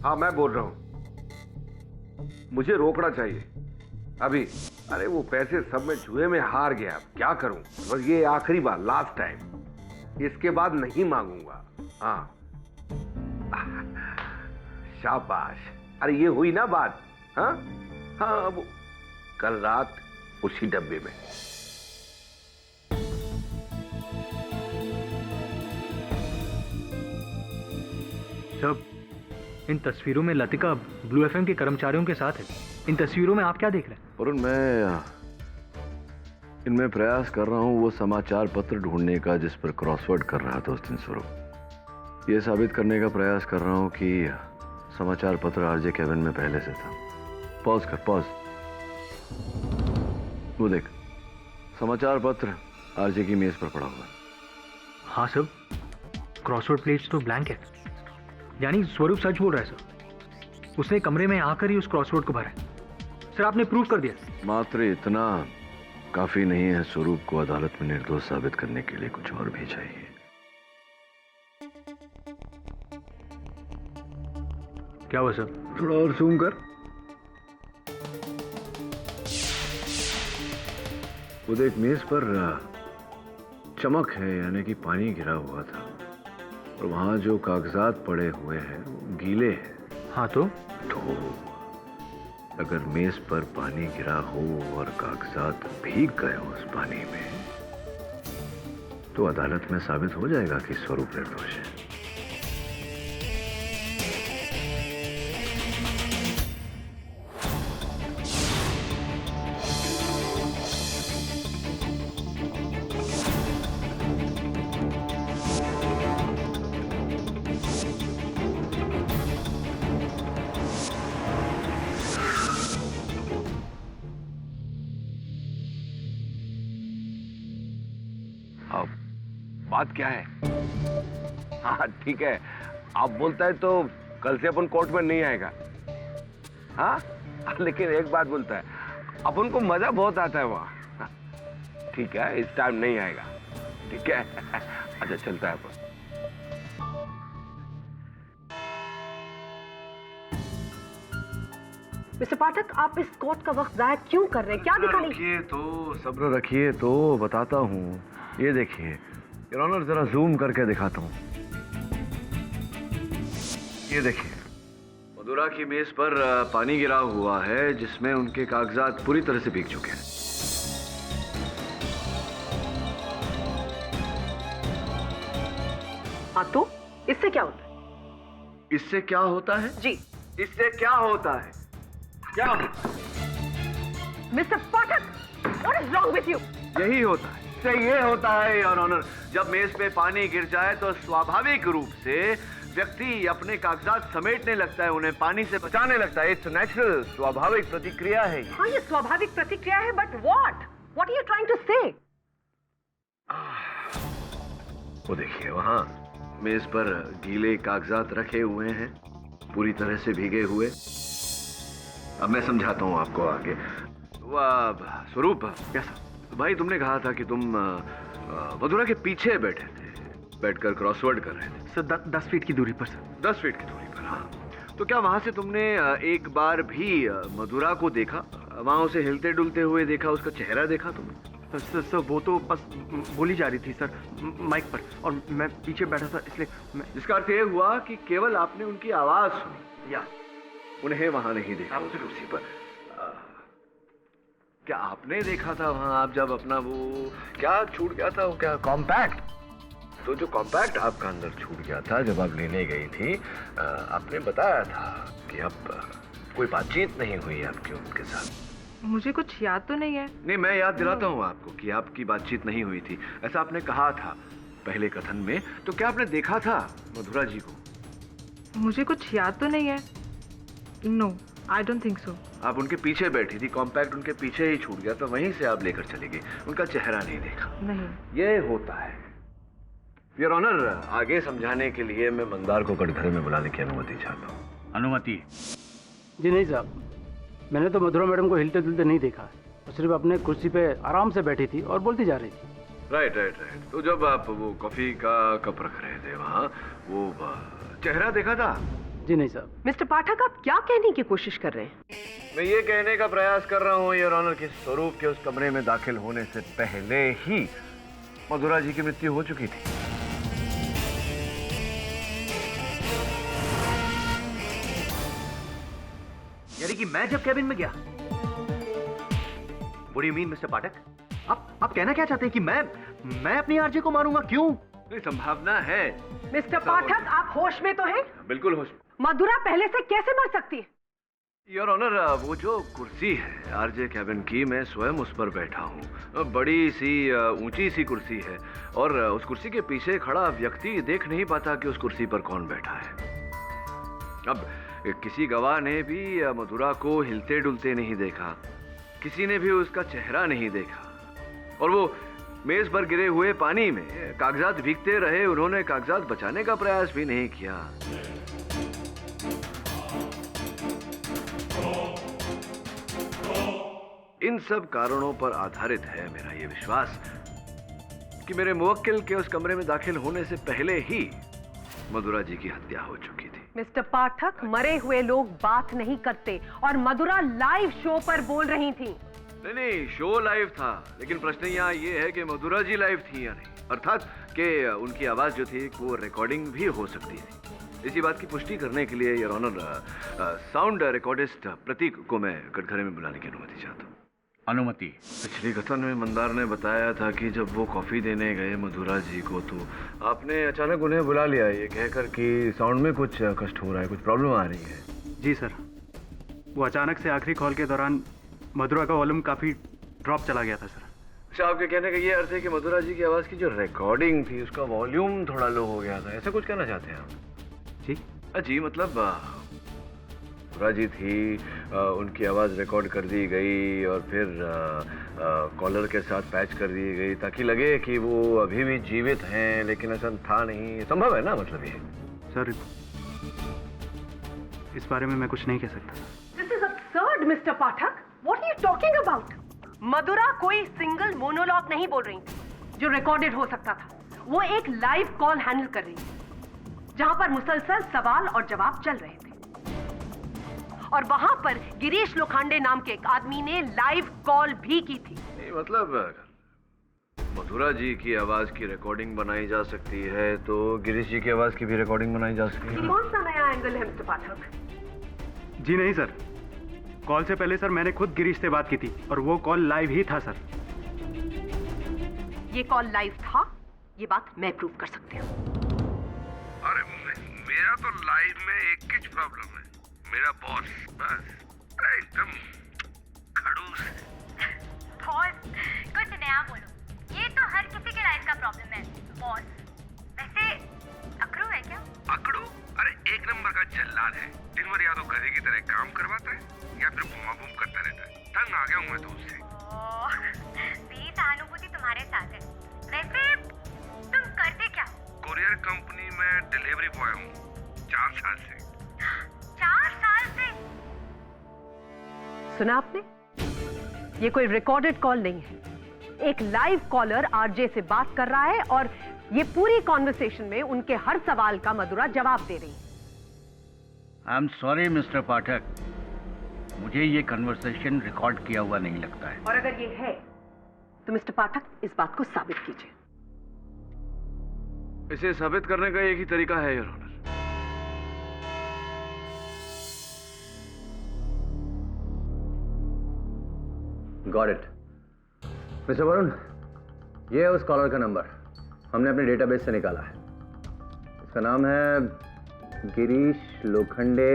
हाँ मैं बोल रहा हूं। मुझे रोकड़ा चाहिए अभी। अरे वो पैसे सब मैं जुए में हार गया, क्या करूं? बस ये आखिरी बार, लास्ट टाइम, इसके बाद नहीं मांगूंगा। हाँ शाबाश। अरे ये हुई ना बात। हाँ हाँ, वो कल रात उसी डब्बे में। सब इन तस्वीरों में लतिका ब्लू एफएम के कर्मचारियों के साथ है। इन तस्वीरों में आप क्या देख रहे हैं? वरुण, मैं इनमें प्रयास कर रहा हूं वो समाचार पत्र ढूंढने का जिस पर क्रॉसवर्ड कर रहा था उस दिन स्वरूप। ये साबित करने का प्रयास कर रहा हूं कि समाचार पत्र आरजे केबिन में पहले से था। पॉज कर, पॉज। वो देख, समाचार पत्र आरजे की मेज पर पड़ा हुआ। हाँ सब, क्रॉसवर्ड पेज तो ब्लैंक है, यानी स्वरूप सच बोल रहा है सर। उसने कमरे में आकर ही उस क्रॉसवर्ड को भरा है। सर आपने प्रूव कर दिया। मात्र इतना काफी नहीं है स्वरूप को अदालत में निर्दोष साबित करने के लिए, कुछ और भी चाहिए। क्या हुआ सर? थोड़ा और जूम कर। वो देख, मेज पर चमक है, यानी कि पानी गिरा हुआ था, और वहां जो कागजात पड़े हुए हैं वो गीले हैं। हाँ तो अगर मेज पर पानी गिरा हो और कागजात भीग गए हो उस पानी में, तो अदालत में साबित हो जाएगा कि स्वरूप निर्दोष है। बात क्या है? हाँ ठीक है, आप बोलता है तो कल से अपन कोर्ट में नहीं आएगा। हाँ लेकिन एक बात बोलता है, अपन को मजा बहुत आता है वहां। ठीक है, इस टाइम नहीं आएगा। ठीक है अच्छा चलता है अपन। मिस्टर पाठक, आप इस कोर्ट का वक्त जाया क्यों कर रहे हैं? क्या दिखाने? रखिए तो, सब्र रखिए तो, बताता हूँ। ये देखिए योर ऑनर, जरा जूम करके दिखाता हूँ। ये देखिए, मधुरा की मेज पर पानी गिरा हुआ है जिसमें उनके कागजात पूरी तरह से भीग चुके हैं। हाँ तो इससे क्या होता है? इससे क्या होता है? जी, इससे क्या होता है? क्या? Mister Pathak, is wrong with you? यही होता है, ये होता है योर ऑनर। जब मेज पे पानी गिर जाए तो स्वाभाविक रूप से व्यक्ति अपने कागजात समेटने लगता है, उन्हें पानी से बचाने लगता है। इट्स नेचुरल, स्वाभाविक प्रतिक्रिया है। हाँ, ये स्वाभाविक प्रतिक्रिया है, but what are you trying to say? वो देखिए वहाँ मेज पर गीले कागजात रखे हुए हैं, पूरी तरह से भीगे हुए। अब मैं समझाता हूँ आपको आगे। स्वरूप, भाई तुमने कहा था कि तुम मधुरा के पीछे बैठे थे, बैठकर क्रॉसवर्ड कर रहे थे। सर 10 फीट की दूरी पर सर। 10 फीट की दूरी पर, हाँ। तो क्या वहां से तुमने एक बार भी मधुरा को देखा? वहां उसे हिलते डुलते हुए देखा, उसका चेहरा देखा तुमने? सर वो तो बस बोली जा रही थी सर माइक पर, और मैं पीछे बैठा था, इसलिए जिसका अर्थ यह हुआ कि केवल आपने उनकी आवाज सुनी या उन्हें वहां नहीं देखा उस कुर्सी पर। क्या आपने देखा था वहां? आप जब अपना वो क्या छूट गया था, वो क्या कॉम्पैक्ट, तो जो कॉम्पैक्ट आपका अंदर छूट गया था जब आप लेने गई थी, आपने बताया था कि अब कोई बातचीत नहीं हुई आपकी उनके साथ। मुझे कुछ याद तो नहीं है। नहीं, मैं याद दिलाता हूँ आपको कि आपकी बातचीत नहीं हुई थी, ऐसा आपने कहा था पहले कथन में। तो क्या आपने देखा था मधुरा जी को? मुझे कुछ याद तो नहीं है। No, I don't think so. आप उनके पीछे बैठी थी, कॉम्पैक्ट उनके पीछे ही छूट गया, तो वहीं से आप लेकर चली गई, उनका चेहरा नहीं देखा। नहीं, ये होता है योर ऑनर। आगे समझाने के लिए मैं मंदार को कटघरे में बुलाने की अनुमति चाहता हूँ। अनुमति? जी नहीं साहब, मैंने तो मधुरा मैडम को हिलते डुलते नहीं देखा, वो सिर्फ अपने कुर्सी पे आराम से बैठी थी और बोलती जा रही थी। राइट। तो जब आप वो कॉफी का कप रख रहे थे वहाँ, वो चेहरा देखा था? जी नहीं साहब। मिस्टर पाठक, आप क्या कहने की कोशिश कर रहे हैं? मैं ये कहने का प्रयास कर रहा हूँ योर ऑनर कि स्वरूप के उस कमरे में दाखिल होने से पहले ही मधुरा जी की मृत्यु हो चुकी थी। यानी कि मैं जब कैबिन में गया? What do you mean, mister Pathak? आप कहना क्या चाहते हैं कि मैं अपनी आरजे को मारूंगा? क्यों? संभावना है। मिस्टर पाठक, आप होश में तो हैं? बिल्कुल होश में। मधुरा पहले से कैसे मर सकती है? योर ऑनर, वो जो कुर्सी है आरजे कैबिन की, मैं स्वयं उस पर बैठा हूँ। बड़ी सी ऊंची सी कुर्सी है, और उस कुर्सी के पीछे खड़ा व्यक्ति देख नहीं पाता कि उस कुर्सी पर कौन बैठा है। अब किसी गवाह ने भी मधुरा को हिलते डुलते नहीं देखा, किसी ने भी उसका चेहरा नहीं देखा, और वो मेज पर गिरे हुए पानी में कागजात भीगते रहे, उन्होंने कागजात बचाने का प्रयास भी नहीं किया। इन सब कारणों पर आधारित है मेरा ये विश्वास कि मेरे मुवक्किल के उस कमरे में दाखिल होने से पहले ही मधुरा जी की हत्या हो चुकी थी। मिस्टर पाठक, मरे हुए लोग बात नहीं करते, और मधुरा लाइव शो पर बोल रही थी। नहीं, शो लाइव था, लेकिन प्रश्न यहाँ ये है कि मधुरा जी लाइव थी या नहीं, अर्थात कि उनकी आवाज जो थी वो रिकॉर्डिंग भी हो सकती थी। इसी बात की पुष्टि करने के लिए योर ऑनर साउंड रिकॉर्डिस्ट प्रतीक को मैं कटघरे में बुलाने की अनुमति चाहता हूँ। अनुमति? पिछली कथन में मंदार ने बताया था कि जब वो कॉफी देने गए मधुरा जी को, तो आपने अचानक उन्हें बुला लिया ये कहकर कि साउंड में कुछ कष्ट हो रहा है, कुछ प्रॉब्लम आ रही है। जी सर, वो अचानक से आखिरी कॉल के दौरान मधुरा का वॉल्यूम काफी ड्रॉप चला गया था सर। अच्छा, आपके कहने का ये अर्थ है कि मधुरा जी की आवाज की जो रिकॉर्डिंग थी उसका वॉल्यूम थोड़ा लो हो गया था, ऐसा कुछ कहना चाहते हैं आप? जी मतलब मधुरा जी थी, उनकी आवाज रिकॉर्ड कर दी गई और फिर कॉलर के साथ पैच कर दी गई ताकि लगे कि वो अभी भी जीवित हैं, लेकिन ऐसा था नहीं। संभव है ना, मतलब ये? सर, इस बारे में मैं कुछ नहीं कह सकता। This is absurd, mister Pathak. What are you talking about? मधुरा कोई सिंगल मोनोलॉग नहीं बोल रही थी जो रिकॉर्डेड हो सकता था। वो एक लाइव कॉल हैंडल कर रही थी जहां पर मुसलसल सवाल और जवाब चल रहे थे, और वहां पर गिरीश लोखंडे नाम के एक आदमी ने लाइव कॉल भी की थी। मतलब मधुरा जी की आवाज की रिकॉर्डिंग बनाई जा सकती है तो गिरीश जी की आवाज की भी रिकॉर्डिंग बनाई जा सकती है। कौन सा नया एंगल है मिस्टर पाठक? जी नहीं सर, कॉल से पहले सर मैंने खुद गिरीश से बात की थी और वो कॉल लाइव ही था सर। ये कॉल लाइव था, ये बात मैं प्रूव कर सकती हूँ। अरे मेरा तो लाइव में एक ही प्रॉब्लम है, मेरा बॉस बस एकदम खड़ूस है। बॉस मैं दोस्त से। मेरी सहानुभूति तुम्हारे साथ है। वैसे तुम करते क्या हो? कोरियर कंपनी में डिलीवरी बॉय हूँ 4 साल से। 4 साल से? सुना आपने? ये कोई रिकॉर्डेड कॉल नहीं है। एक लाइव कॉलर आरजे से बात कर रहा है और ये पूरी कॉन्वर्सेशन में उनके हर सवाल का मधुरा जवाब दे रही है। आई एम सॉरी मिस्टर पाठक, मुझे ये कन्वर्सेशन रिकॉर्ड किया हुआ नहीं लगता है। और अगर ये है तो मिस्टर पाठक इस बात को साबित कीजिए। इसे साबित करने का एक ही तरीका है your honour. Got it. Mister Varun, ये है उस कॉलर का नंबर, हमने अपने डेटाबेस से निकाला है। इसका नाम है गिरीश लोखंडे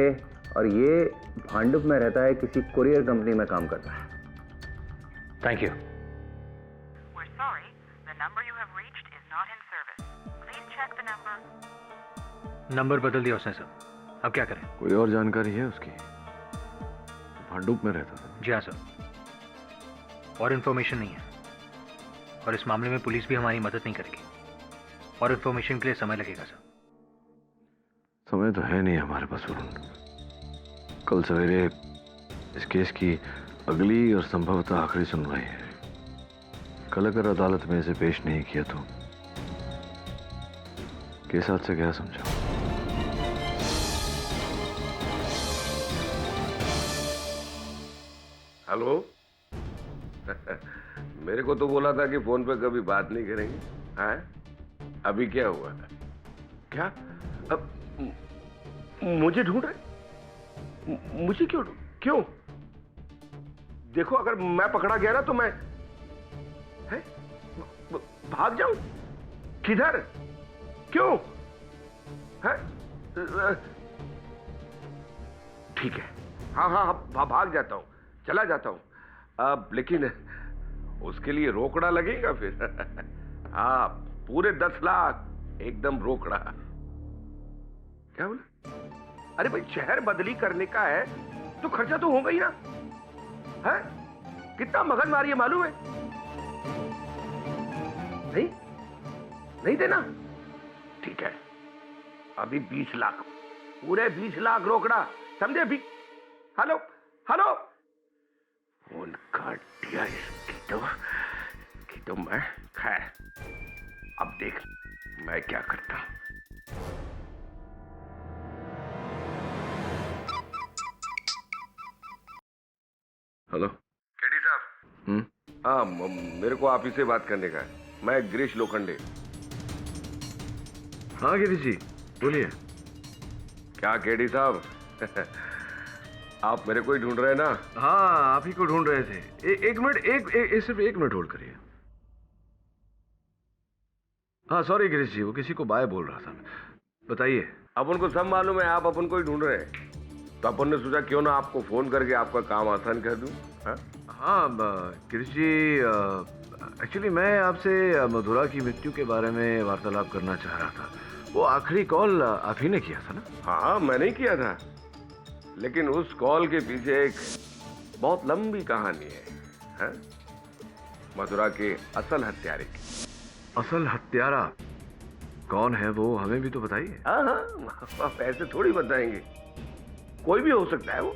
और ये भांडुप में रहता है, किसी कुरियर कंपनी में काम करता है। Thank you. नंबर बदल दिया उसने सर, अब क्या करें? कोई और जानकारी है उसकी? भांडुप में रहता था। जी हाँ सर, और इन्फॉर्मेशन नहीं है और इस मामले में पुलिस भी हमारी मदद नहीं करेगी और इन्फॉर्मेशन के लिए समय लगेगा सर। समय तो है नहीं हमारे पास वरुण। कल सवेरे इस केस की अगली और संभवतः आखिरी सुनवाई है। कल अगर अदालत में इसे पेश नहीं किया तो केस हाथ से गया समझो। हेलो मेरे को तो बोला था कि फोन पे कभी बात नहीं करेंगे। हैं? अभी क्या हुआ? क्या अब मुझे ढूंढ रहे? मुझे क्यों? देखो अगर मैं पकड़ा गया ना तो मैं है? भाग जाऊं? किधर? क्यों? है? ठीक है, हाँ भाग जाता हूं, चला जाता हूं। अब लेकिन उसके लिए रोकड़ा लगेगा फिर। हाँ, पूरे 10 लाख एकदम रोकड़ा। क्या बोला? अरे भाई शहर बदली करने का है तो खर्चा तो होगा ही ना। है? कितना मगजमारी है मालूम है? नहीं देना? ठीक है, अभी 20 लाख, पूरे 20 लाख रोकड़ा, समझे? अभी हेलो फोन काट दिया इसकी तो मैं खैर अब देख मैं क्या करता हूं। हेलो केडी साहब। हाँ, मेरे को आप ही से बात करने का है। मैं गिरीश लोखंडे। हाँ गिरीश जी बोलिए। क्या केडी साहब आप मेरे को ही ढूंढ रहे हैं ना? हाँ, आप ही को ढूंढ रहे थे। एक मिनट, सिर्फ 1 मिनट होल्ड करिए। हाँ सॉरी गिरीश जी, वो किसी को बाय बोल रहा था। बताइए। अपन को सब मालूम है आप अपन को ही ढूंढ रहे हैं, तो अपन ने सोचा क्यों ना आपको फोन करके आपका काम आसान कर दूं। हाँ गिरीश जी, एक्चुअली मैं आपसे मधुरा की मृत्यु के बारे में वार्तालाप करना चाह रहा था। वो आखिरी कॉल आप ही ने किया था ना? हाँ मैंने ही किया था, लेकिन उस कॉल के पीछे एक बहुत लंबी कहानी है? मधुरा के असल हत्यारे की। असल हत्यारा कौन है वो हमें भी तो बताइए। हाँ ऐसे थोड़ी बताएंगे, कोई भी हो सकता है वो।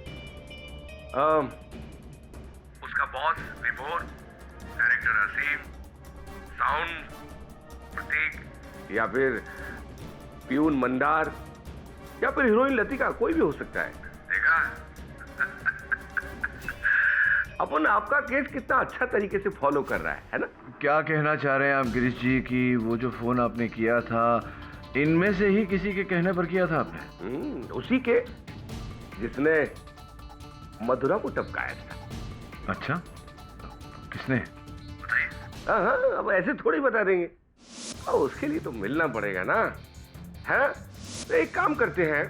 उसका बॉस विभोर, डायरेक्टर असीम, साउंड प्रतीक, या फिर प्यून मंदार, या फिर हीरोइन लतिका, कोई भी हो सकता है। देखा अपन आपका केस कितना अच्छा तरीके से फॉलो कर रहा है ना? क्या कहना चाह रहे हैं आप गिरीश जी कि वो जो फोन आपने किया था इनमें से ही किसी के कहने पर किया था आपने? उसी के जिसने मधुरा को टपकाया था। अच्छा, किसने? हाँ अब ऐसे थोड़ी बता देंगे, और उसके लिए तो मिलना पड़ेगा ना। है तो एक काम करते हैं,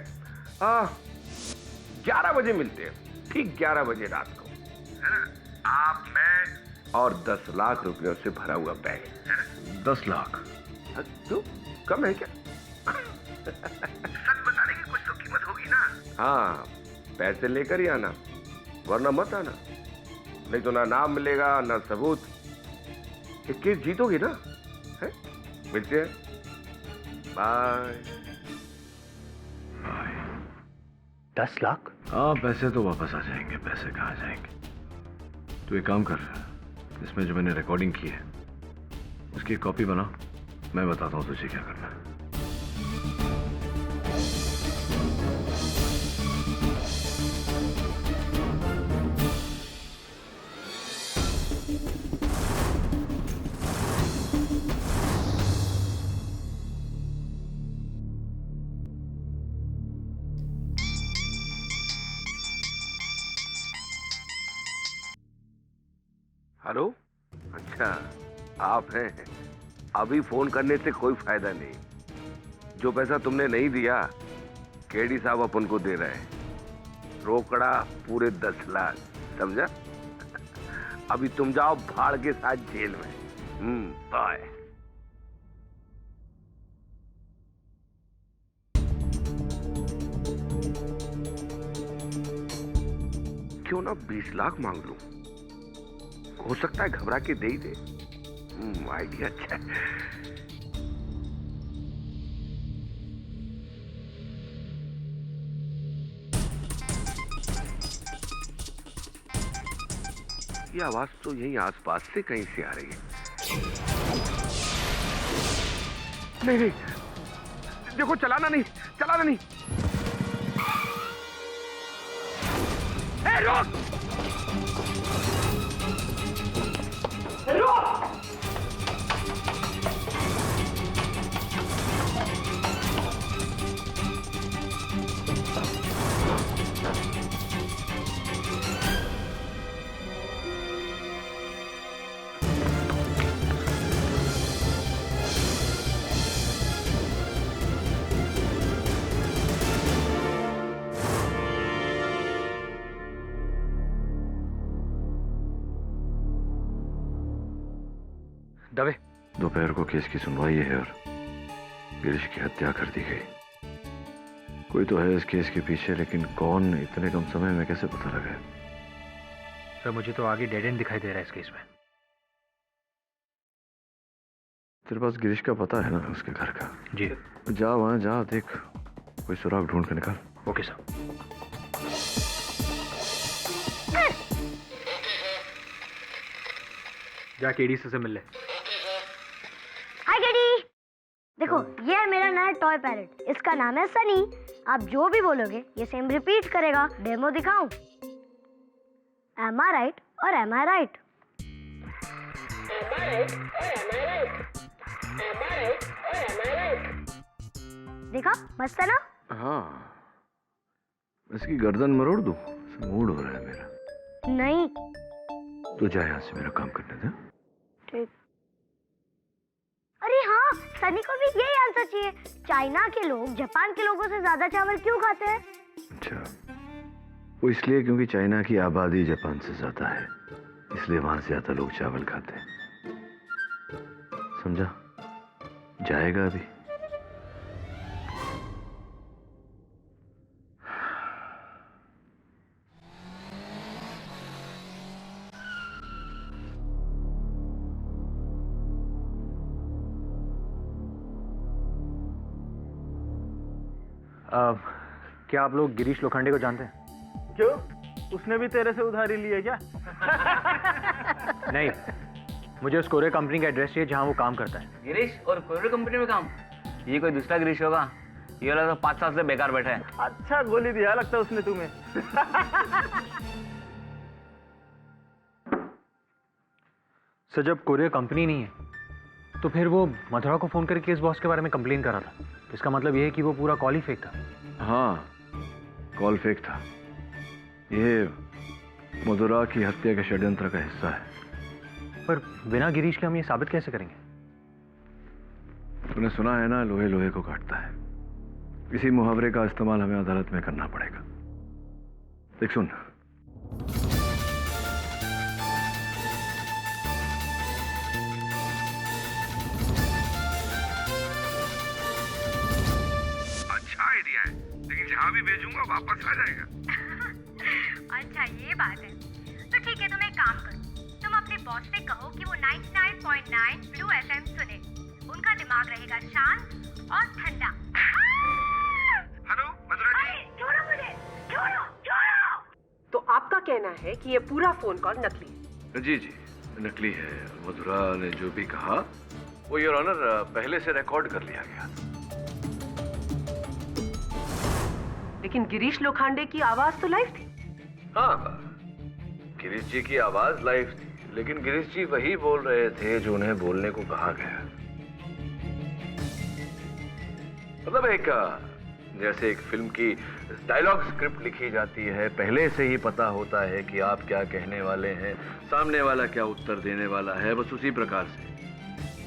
11 बजे मिलते हैं, ठीक 11 बजे रात को, है ना? आप, मैं और 10 लाख रुपयों से भरा हुआ बैग। 10 लाख? तो कम है क्या? सच बताने की कुछ तो कीमत होगी ना। हाँ पैसे लेकर ही आना, वरना मत आना। नहीं तो ना नाम मिलेगा ना सबूत। ये केस जीतोगी ना? है? मिलते हैं। बाय। 10 लाख? हाँ, पैसे तो वापस आ जाएंगे। पैसे कहाँ जाएंगे? तू एक काम कर, इसमें जो मैंने रिकॉर्डिंग की है उसकी कॉपी बना, मैं बताता हूँ तुझे क्या करना है। हेलो, अच्छा आप हैं। अभी फोन करने से कोई फायदा नहीं। जो पैसा तुमने नहीं दिया केडी साहब अपन को दे रहे हैं, रोकड़ा पूरे 10 लाख, समझा? अभी तुम जाओ भाड़ के साथ जेल में। बाय। क्यों ना 20 लाख मांग लूं, हो सकता है घबरा के दे ही दे। आइडिया अच्छा है। ये आवाज तो यहीं आसपास से कहीं से आ रही है। नहीं नहीं, देखो चलाना नहीं, चलाना नहीं। ए, रोक! दवे, दोपहर को केस की सुनवाई है और गिरीश की हत्या कर दी गई। कोई तो है इस केस के पीछे, लेकिन कौन इतने कम समय में कैसे पता लगा? सर मुझे तो आगे डेड एंड दिखाई दे रहा है इस केस में। तेरे पास गिरीश का पता है ना, उसके घर का? जी। जा वहां जा, देख कोई सुराग ढूंढ कर निकाल। Okay sir. जा केडी से मिल ले। हाय केडी, देखो ये है मेरा नया टॉय पैरेट। इसका नाम है सनी। आप जो भी बोलोगे ये सेम रिपीट करेगा। डेमो दिखाऊं? Am I right or am I right? देखा, मस्त है ना? हाँ, इसकी गर्दन मरोड़ दूं? मूड हो रहा है मेरा। नहीं। तू जा यहाँ से, मेरा काम करने दे। ठीक। अरे हाँ, सनी को भी यही आंसर चाहिए। चाइना के लोग जापान के लोगों से ज्यादा चावल क्यों खाते हैं? अच्छा, वो इसलिए क्योंकि चाइना की आबादी जापान से ज्यादा है, इसलिए वहां से ज्यादा लोग चावल खाते हैं। समझा? जाएगा अभी? क्या आप लोग गिरीश लोखंडे को जानते हैं? क्यों, उसने भी तेरे से उधारी ली है क्या? नहीं, मुझे उस कोरियर कंपनी का एड्रेस चाहिए जहां वो काम करता है। गिरीश और कोरियर कंपनी में काम? ये कोई दूसरा गिरीश होगा। ये वाला तो 5 साल से बेकार बैठा है। अच्छा गोली दिया लगता है उसने तुम्हें। सर जब कोरियर कंपनी नहीं है तो फिर वो मथुरा को फोन करके इस बॉस के बारे में कंप्लेन करा था। इसका मतलब ये है कि वो पूरा कॉल ही फेक था। हाँ, कॉल फेक था। ये मधुरा की हत्या के षड्यंत्र का हिस्सा है। पर बिना गिरीश के हम ये साबित कैसे करेंगे? तूने सुना है ना, लोहे लोहे को काटता है। इसी मुहावरे का इस्तेमाल हमें अदालत में करना पड़ेगा। देख सुन, अच्छा आइडिया है, लेकिन जहां भी भेजूंगा वापस आ जाएगा। अच्छा ये बात है, तो ठीक है, तुम एक काम करो, तुम अपने बॉस से कहो कि वो 99.9 ब्लू एफएम सुने। उनका दिमाग रहेगा शांत और ठंडा। हेलो मधुरा जी। छोड़ो मुझे, छोड़ो, छोड़ो। तो आपका कहना है कि ये पूरा फोन कॉल नकली है? जी जी, नकली है। मधुरा ने जो भी कहा वो योर ऑनर पहले से रिकॉर्ड कर लिया गया। लेकिन गिरीश लोखंडे की आवाज तो लाइव थी। हाँ, गिरीश जी की आवाज लाइव थी, लेकिन गिरीश जी वही बोल रहे थे जो उन्हें बोलने को कहा गया। मतलब एक जैसे एक फिल्म की डायलॉग स्क्रिप्ट लिखी जाती है, पहले से ही पता होता है कि आप क्या कहने वाले हैं, सामने वाला क्या उत्तर देने वाला है, बस उसी प्रकार से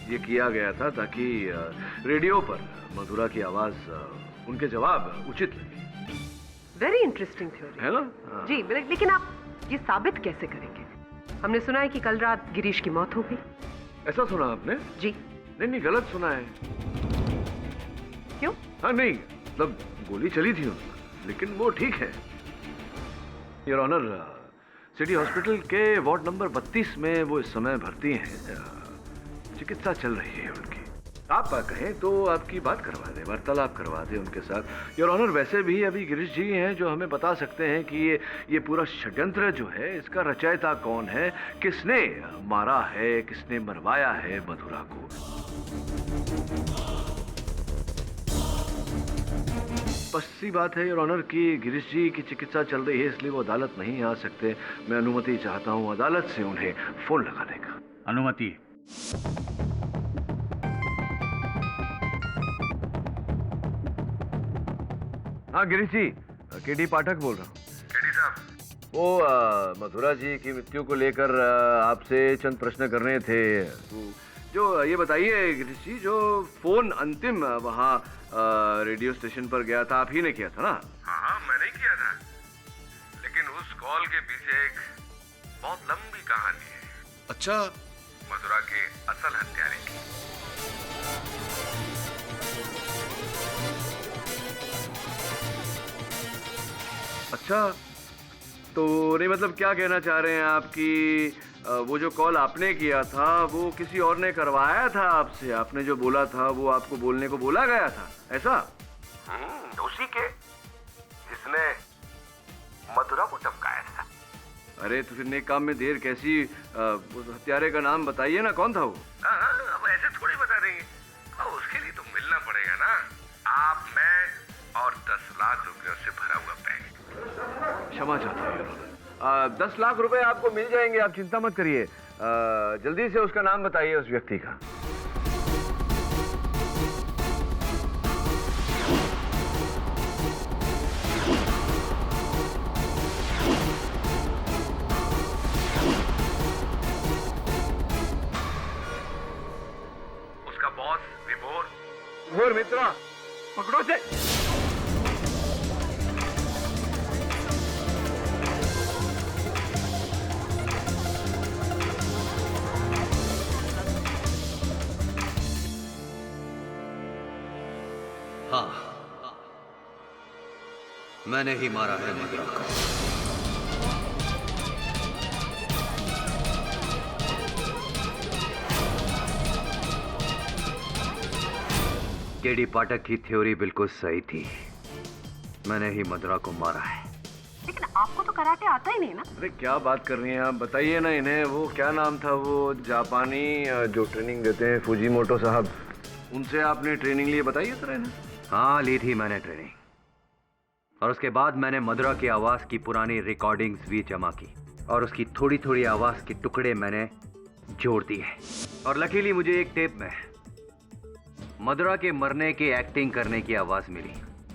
ये किया गया था ताकि रेडियो पर मधुरा की आवाज उनके जवाब उचित लगे। वेरी इंटरेस्टिंग थ्योरी है ना? जी, लेकिन आप ये साबित कैसे करेंगे? हमने सुना है कि कल रात गिरीश की मौत हो गई। ऐसा सुना आपने? जी। नहीं, गलत सुना है। क्यों? हाँ नहीं, मतलब गोली चली थी उनको, लेकिन वो ठीक है। योर ऑनर, सिटी हॉस्पिटल के वार्ड नंबर 32 में वो इस समय भर्ती हैं। चिकित्सा चल रही है उनकी। आप कहें तो आपकी बात करवा दें, वार्तालाप करवा दें उनके साथ। योर ऑनर, वैसे भी अभी गिरीश जी हैं जो हमें बता सकते हैं कि ये पूरा षड्यंत्र जो है इसका रचयिता कौन है, किसने मारा है, किसने मरवाया है मधुरा को। स्पष्ट बात है योर ऑनर कि गिरीश जी की चिकित्सा चल रही है, इसलिए वो अदालत नहीं आ सकते। मैं अनुमति चाहता हूँ अदालत से उन्हें फोन लगाने का। अनुमति। हाँ गिरीश जी, केडी पाठक बोल रहा हूँ। केडी साहब, वो मधुरा जी की मृत्यु को लेकर आपसे चंद प्रश्न करने थे। जो ये बताइए गिरीश जी, जो फोन अंतिम वहाँ रेडियो स्टेशन पर गया था, आप ही ने किया था ना? हाँ, मैंने ही किया था, लेकिन उस कॉल के पीछे एक बहुत लंबी कहानी है। अच्छा? मधुरा के असल हत्यारे की। अच्छा, तो नहीं मतलब क्या कहना चाह रहे हैं आप कि वो जो कॉल आपने किया था वो किसी और ने करवाया था आपसे? आपने जो बोला था वो आपको बोलने को बोला गया था, ऐसा? उसी के जिसने मधुरा को धमकाया था। अरे तो फिर नेक काम में देर कैसी? उस हत्यारे का नाम बताइए ना, कौन था वो? अब ऐसे थोड़ी बता देंगे, उसके लिए तो मिलना पड़ेगा ना। आप, मैं और 10 लाख रुपयों से भरा हुआ बैग। क्षमा चाहता हूँ, 10 लाख रुपए आपको मिल जाएंगे, आप चिंता मत करिए। जल्दी से उसका नाम बताइए उस व्यक्ति का। उसका बॉस विभोर मित्रा, पकड़ो से। हाँ, मैंने ही मारा है मधुरा को। केडी पाठक की थ्योरी बिल्कुल सही थी, मैंने ही मधुरा को मारा है। लेकिन आपको तो कराटे आता ही नहीं ना? अरे क्या बात कर रही हैं आप, बताइए ना इन्हें। वो क्या नाम था वो जापानी जो ट्रेनिंग देते हैं, फुजीमोटो साहब, उनसे आपने ट्रेनिंग ली? बताइए जरा इन्हें। हाँ, ली थी मैंने ट्रेनिंग, और उसके बाद मैंने मधुरा की आवाज की पुरानी रिकॉर्डिंग्स भी जमा की, और उसकी थोड़ी थोड़ी आवाज के टुकड़े मैंने जोड़ दिए। और लकीली मुझे एक टेप में मधुरा के मरने की एक्टिंग करने की आवाज मिली,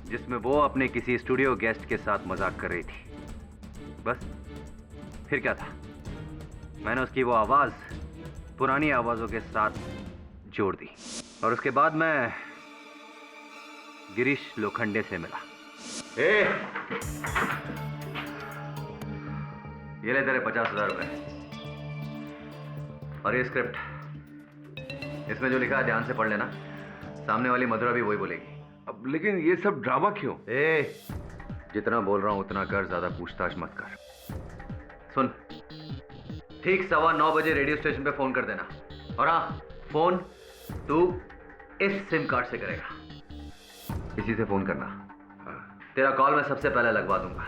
जिसमें वो अपने किसी स्टूडियो गेस्ट के साथ मजाक कर रही थी। बस फिर क्या था, मैंने उसकी वो आवाज पुरानी आवाजों के साथ जोड़ दी, और उसके बाद मैं गिरीश लोखंडे से मिला। ये ले तेरे 50,000 रुपए, और ये स्क्रिप्ट, इसमें जो लिखा है ध्यान से पढ़ लेना, सामने वाली मधुरा भी वही बोलेगी। अब लेकिन ये सब ड्रामा क्यों? जितना बोल रहा हूं उतना कर, ज्यादा पूछताछ मत कर। सुन, ठीक 9:15 बजे रेडियो स्टेशन पे फोन कर देना। और हाँ, फोन तू इस सिम कार्ड से करेगा, इसी से फोन करना। तेरा कॉल मैं सबसे पहले लगवा दूंगा,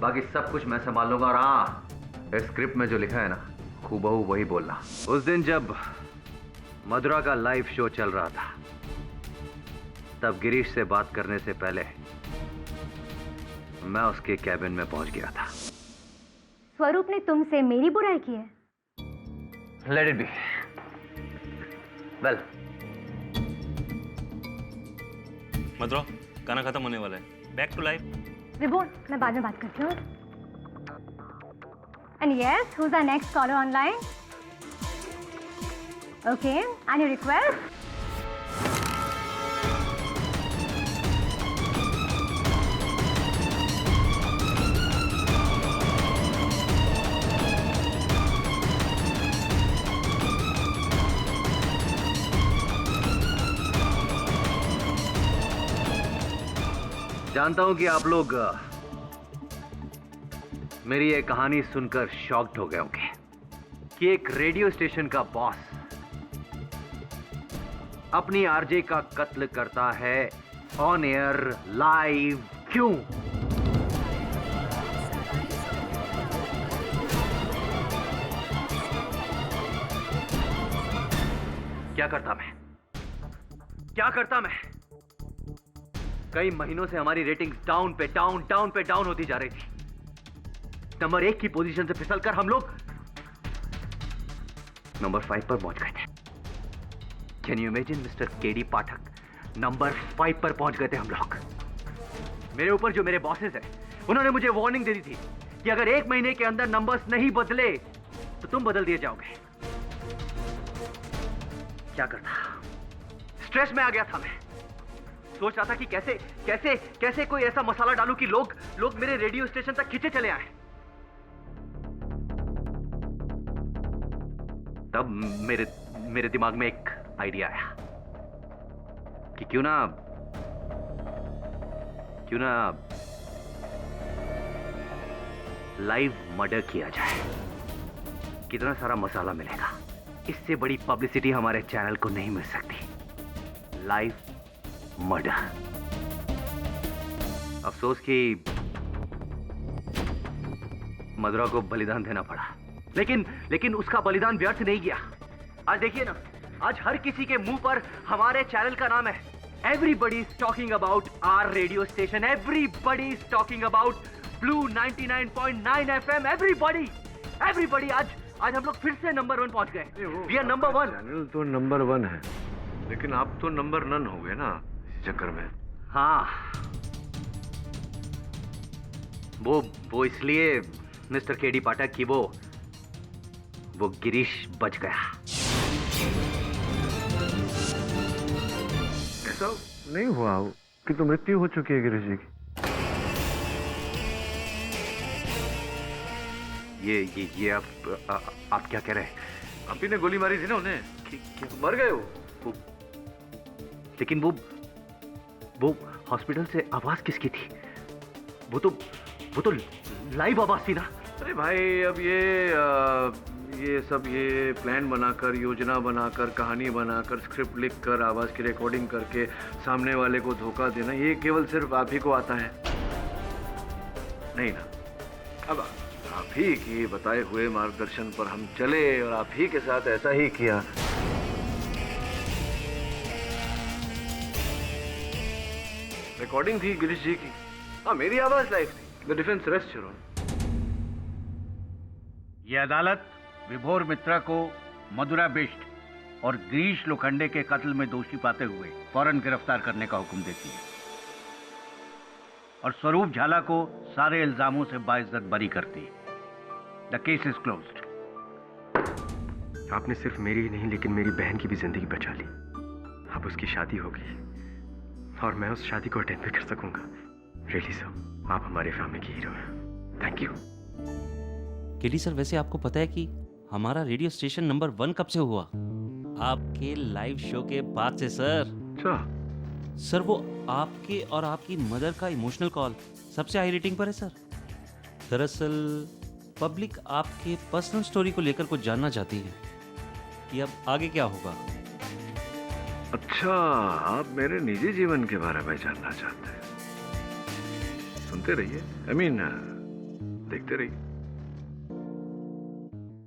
बाकी सब कुछ मैं संभाल लूंगा। और हाँ, इस स्क्रिप्ट में जो लिखा है ना, खूबहू वही बोलना। उस दिन जब मधुरा का लाइव शो चल रहा था, तब गिरीश से बात करने से पहले मैं उसके कैबिन में पहुंच गया था। स्वरूप ने तुमसे मेरी बुराई की है? Let it be. वेल, मधुरा, गाना खत्म होने वाला है, बैक टू लाइफ। विभोर, मैं बाद में बात करती हूँ। And yes, who is the next collar online? Okay, any request? जानता हूं कि आप लोग मेरी ये कहानी सुनकर शॉक्ड हो गए होंगे कि एक रेडियो स्टेशन का बॉस अपनी आरजे का कत्ल करता है ऑन एयर लाइव। क्यों? क्या करता मैं? कई महीनों से हमारी रेटिंग्स डाउन पे डाउन होती जा रही थी। नंबर 1 की पोजीशन से फिसलकर हम लोग नंबर 5 पर पहुंच गए थे। Can you imagine mister KD Pathak, number 5 पर पहुंच गए थे हम लोग। मेरे ऊपर जो मेरे बॉसेस हैं, उन्होंने मुझे वार्निंग दे दी थी कि अगर 1 महीने के अंदर नंबर्स नहीं बदले तो तुम बदल दिए जाओगे। क्या करता? स्ट्रेस में आ गया था मैं। सोच रहा था कि कैसे कोई ऐसा मसाला डालूं कि लोग मेरे रेडियो स्टेशन तक खींचे चले आए। तब मेरे दिमाग में एक आइडिया आया कि क्यों ना लाइव मर्डर किया जाए। कितना सारा मसाला मिलेगा। इससे बड़ी पब्लिसिटी हमारे चैनल को नहीं मिल सकती। Live murder. अफसोस कि मधुरा को बलिदान देना पड़ा, लेकिन उसका बलिदान व्यर्थ नहीं गया। आज देखिए ना, आज हर किसी के मुंह पर हमारे चैनल का नाम है। Everybody is talking about our radio station, everybody is talking about blue 99.9 FM। Everybody आज हम लोग फिर से नंबर 1 पहुंच गए। We are number 1। चैनल तो नंबर 1 है, लेकिन आप तो नंबर नन हो गए ना इस चक्कर में। हाँ, वो इसलिए मिस्टर केडी पाठक की वो गिरीश बच गया। ऐसा नहीं हुआ कि तो मृत्यु हो चुकी है गिरीश जी की। ये आप क्या कह रहे हैं? आप ही ने गोली मारी थी ना उन्हें। मर गए वो। लेकिन वो हॉस्पिटल से आवाज किसकी थी? वो तो लाइव आवाज थी ना। अरे भाई, अब ये सब प्लान बनाकर, योजना बनाकर, कहानी बनाकर, स्क्रिप्ट लिखकर, आवाज की रिकॉर्डिंग करके सामने वाले को धोखा देना, ये केवल सिर्फ आप ही को आता है नहीं ना। अब आप ही के बताए हुए मार्गदर्शन पर हम चले और आप ही के साथ ऐसा ही किया। रिकॉर्डिंग थी गिरीश जी की। हाँ, मेरी आवाज लाइव थी। The defence rest your honour. यह अदालत विभोर मित्रा को मधुरा बिष्ट और गिरीश लोखंडे के कत्ल में दोषी पाते हुए फौरन गिरफ्तार करने का हुक्म देती है और स्वरूप झाला को सारे इल्जामों से बाइज्जत बरी करती है। The case is closed. आपने सिर्फ मेरी ही नहीं, लेकिन मेरी बहन की भी जिंदगी बचा ली। अब उसकी शादी होगी और मैं उस शादी को अटेंड भी कर सकूंगा। रियली सर, आप हमारे फैमिली की हीरो हैं। Thank you. केडी सर, वैसे आपको पता है कि हमारा रेडियो स्टेशन नंबर 1 कब से हुआ? आपके लाइव शो के बाद से सर। सर, वो आपके और आपकी मदर का इमोशनल कॉल सबसे हाई रेटिंग पर है सर। दरअसल पब्लिक आपके पर्सनल स्टोरी को लेकर कुछ जानना चाहती है कि अब आगे क्या होगा। अच्छा, आप मेरे निजी जीवन के बारे में जानना चाहते हैं? सुनते रहिए, देखते रहिए।